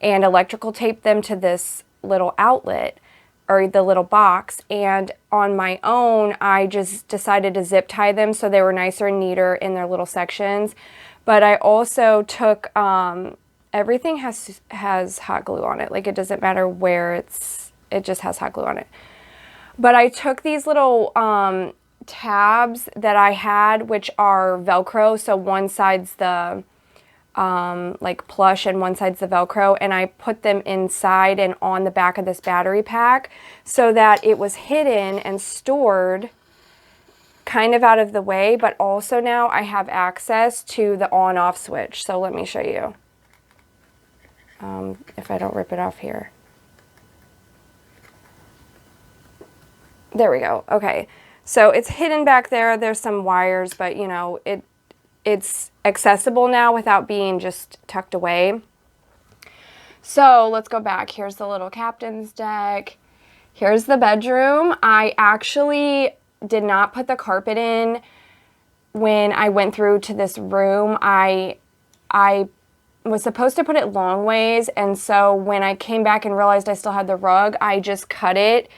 and electrical taped them to this little outlet, or the little box. And on my own, I just decided to zip tie them so they were nicer and neater in their little sections. But I also took, everything has hot glue on it. Like, it doesn't matter where it just has hot glue on it. But I took these little tabs that I had, which are Velcro. So one side's the like plush and one side's the Velcro, and I put them inside and on the back of this battery pack so that it was hidden and stored kind of out of the way, but also now I have access to the on-off switch. So let me show you if I don't rip it off here. There we go. Okay, so it's hidden back there. There's some wires, but you know, it's accessible now without being just tucked away. So let's go back. Here's the little captain's deck. Here's the bedroom. I actually did not put the carpet in when I went through to this room. I was supposed to put it long ways, and so when I came back and realized I still had the rug, I just cut it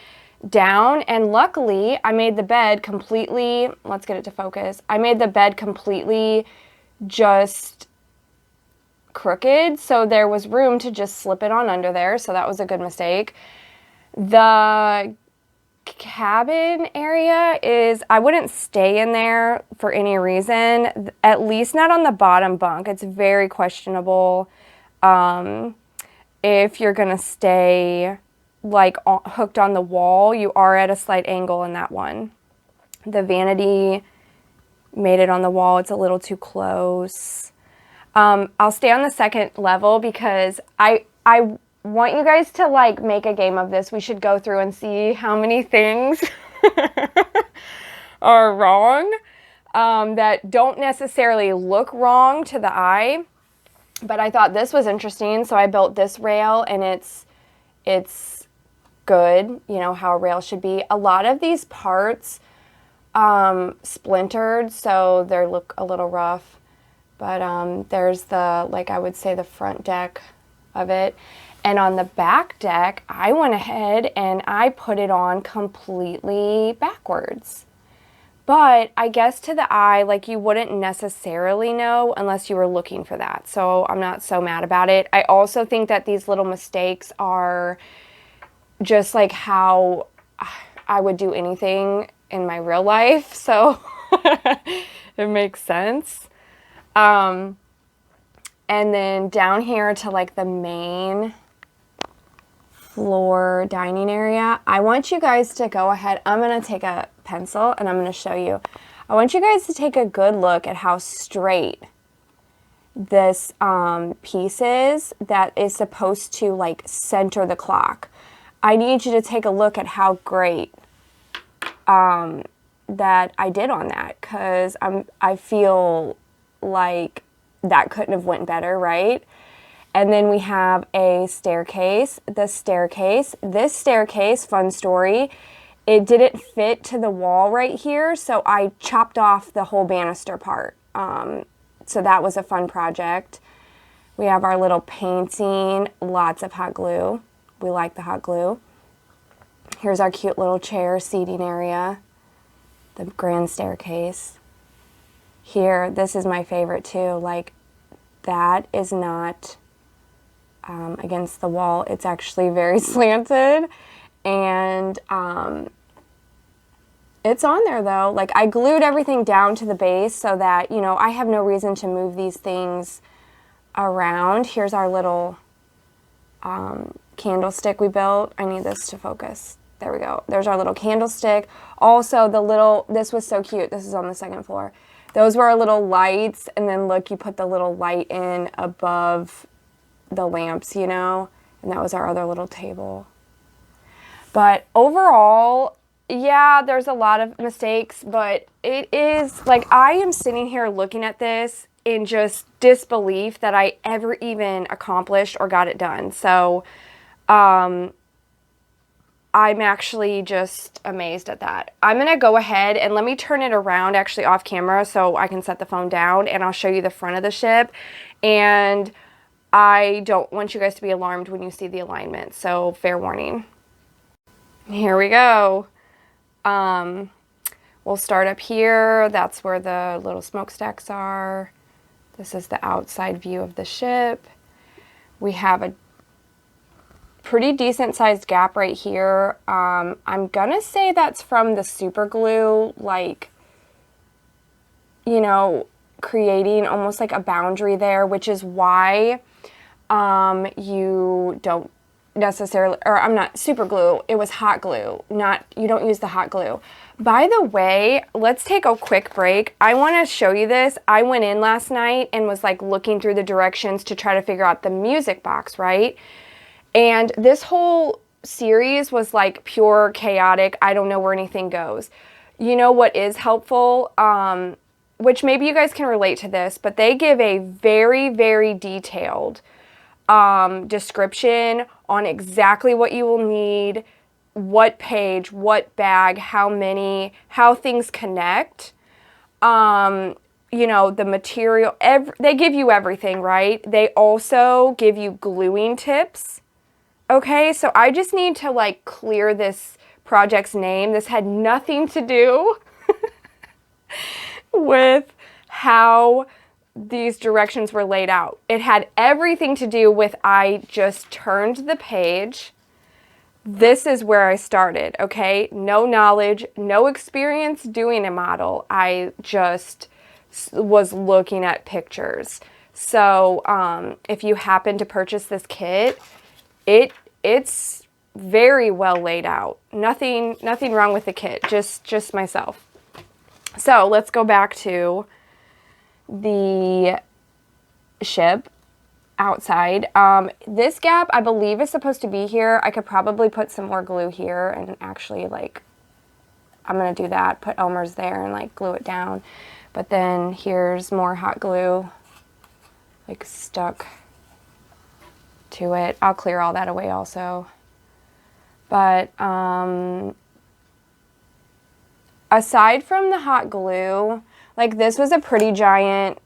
down, and luckily I made the bed completely, let's get it to focus, I made the bed completely just crooked, so there was room to just slip it on under there, so that was a good mistake. The cabin area is, I wouldn't stay in there for any reason, at least not on the bottom bunk. It's very questionable if you're gonna stay like hooked on the wall. You are at a slight angle in that one. The vanity made it on the wall. It's a little too close. I'll stay on the second level because I want you guys to like make a game of this. We should go through and see how many things are wrong that don't necessarily look wrong to the eye. But I thought this was interesting, so I built this rail, and it's good, you know, how a rail should be. A lot of these parts splintered, so they look a little rough. But there's the, like I would say, the front deck of it. And on the back deck, I went ahead and I put it on completely backwards. But I guess to the eye, like, you wouldn't necessarily know unless you were looking for that. So I'm not so mad about it. I also think that these little mistakes are just like how I would do anything in my real life. So it makes sense. And then down here to like the main floor dining area, I want you guys to go ahead. I'm going to take a pencil and I'm going to show you. I want you guys to take a good look at how straight this piece is that is supposed to like center the clock. I need you to take a look at how great that I did on that, because I feel like that couldn't have went better, right? And then we have a staircase. This staircase, fun story, it didn't fit to the wall right here, so I chopped off the whole banister part. So that was a fun project. We have our little painting, lots of hot glue. We like the hot glue. Here's our cute little chair seating area, the grand staircase. Here, this is my favorite too. Like, that is not against the wall. It's actually very slanted, and it's on there though. Like, I glued everything down to the base so that, you know, I have no reason to move these things around. Here's our little candlestick we built. I need this to focus. There we go. There's our little candlestick. Also, this was so cute. This is on the second floor. Those were our little lights, and then look, you put the little light in above the lamps, you know, and that was our other little table. But overall, yeah, there's a lot of mistakes, but it is, like, I am sitting here looking at this in just disbelief that I ever even accomplished or got it done. So, I'm actually just amazed at that. I'm going to go ahead and let me turn it around actually off camera so I can set the phone down, and I'll show you the front of the ship. And I don't want you guys to be alarmed when you see the alignment, so fair warning. Here we go. We'll start up here. That's where the little smokestacks are. This is the outside view of the ship. We have a pretty decent sized gap right here. I'm gonna say that's from the super glue, like, you know, creating almost like a boundary there, which is why you don't necessarily, or I'm not super glue, it was hot glue, you don't use the hot glue. By the way, let's take a quick break. I want to show you this. I went in last night and was like looking through the directions to try to figure out the music box, right? And this whole series was like pure chaotic. I don't know where anything goes. You know what is helpful, which maybe you guys can relate to this, but they give a very, very detailed description on exactly what you will need, what page, what bag, how many, how things connect, you know, the material, they give you everything, right? They also give you gluing tips. Okay, so I just need to like clear this project's name. This had nothing to do with how these directions were laid out. It had everything to do with I just turned the page, this is where I started, okay? No knowledge, no experience doing a model. I just was looking at pictures. So if you happen to purchase this kit, it's very well laid out. Nothing wrong with the kit, just myself. So let's go back to the ship outside. This gap, I believe, is supposed to be here. I could probably put some more glue here and actually, like, I'm going to do that. Put Elmer's there and, like, glue it down. But then here's more hot glue, like, stuck to it. I'll clear all that away also. But aside from the hot glue, like, this was a pretty giant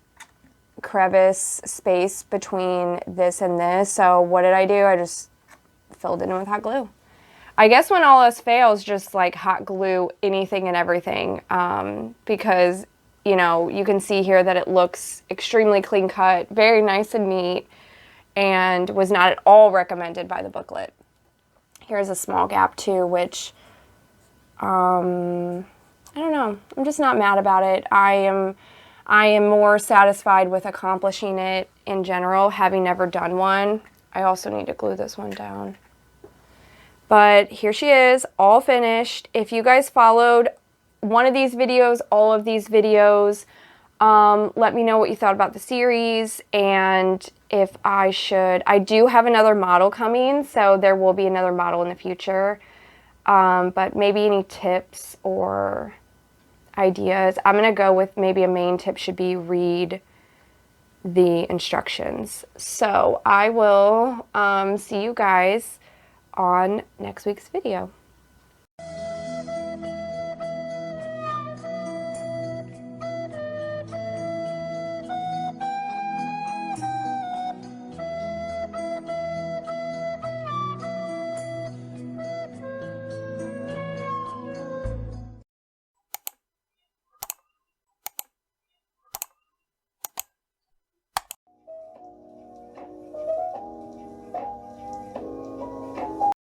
crevice space between this and this. So what did I do? I just filled it in with hot glue. I guess when all else fails, just like hot glue anything and everything, because, you know, you can see here that it looks extremely clean cut, very nice and neat, and was not at all recommended by the booklet. Here's a small gap too, which, I don't know. I'm just not mad about it. I am more satisfied with accomplishing it in general, having never done one. I also need to glue this one down. But here she is, all finished. If you guys followed one of these videos, all of these videos, let me know what you thought about the series, and if I do have another model coming, so there will be another model in the future. But maybe any tips or ideas. I'm going to go with maybe a main tip should be read the instructions. So I will see you guys on next week's video.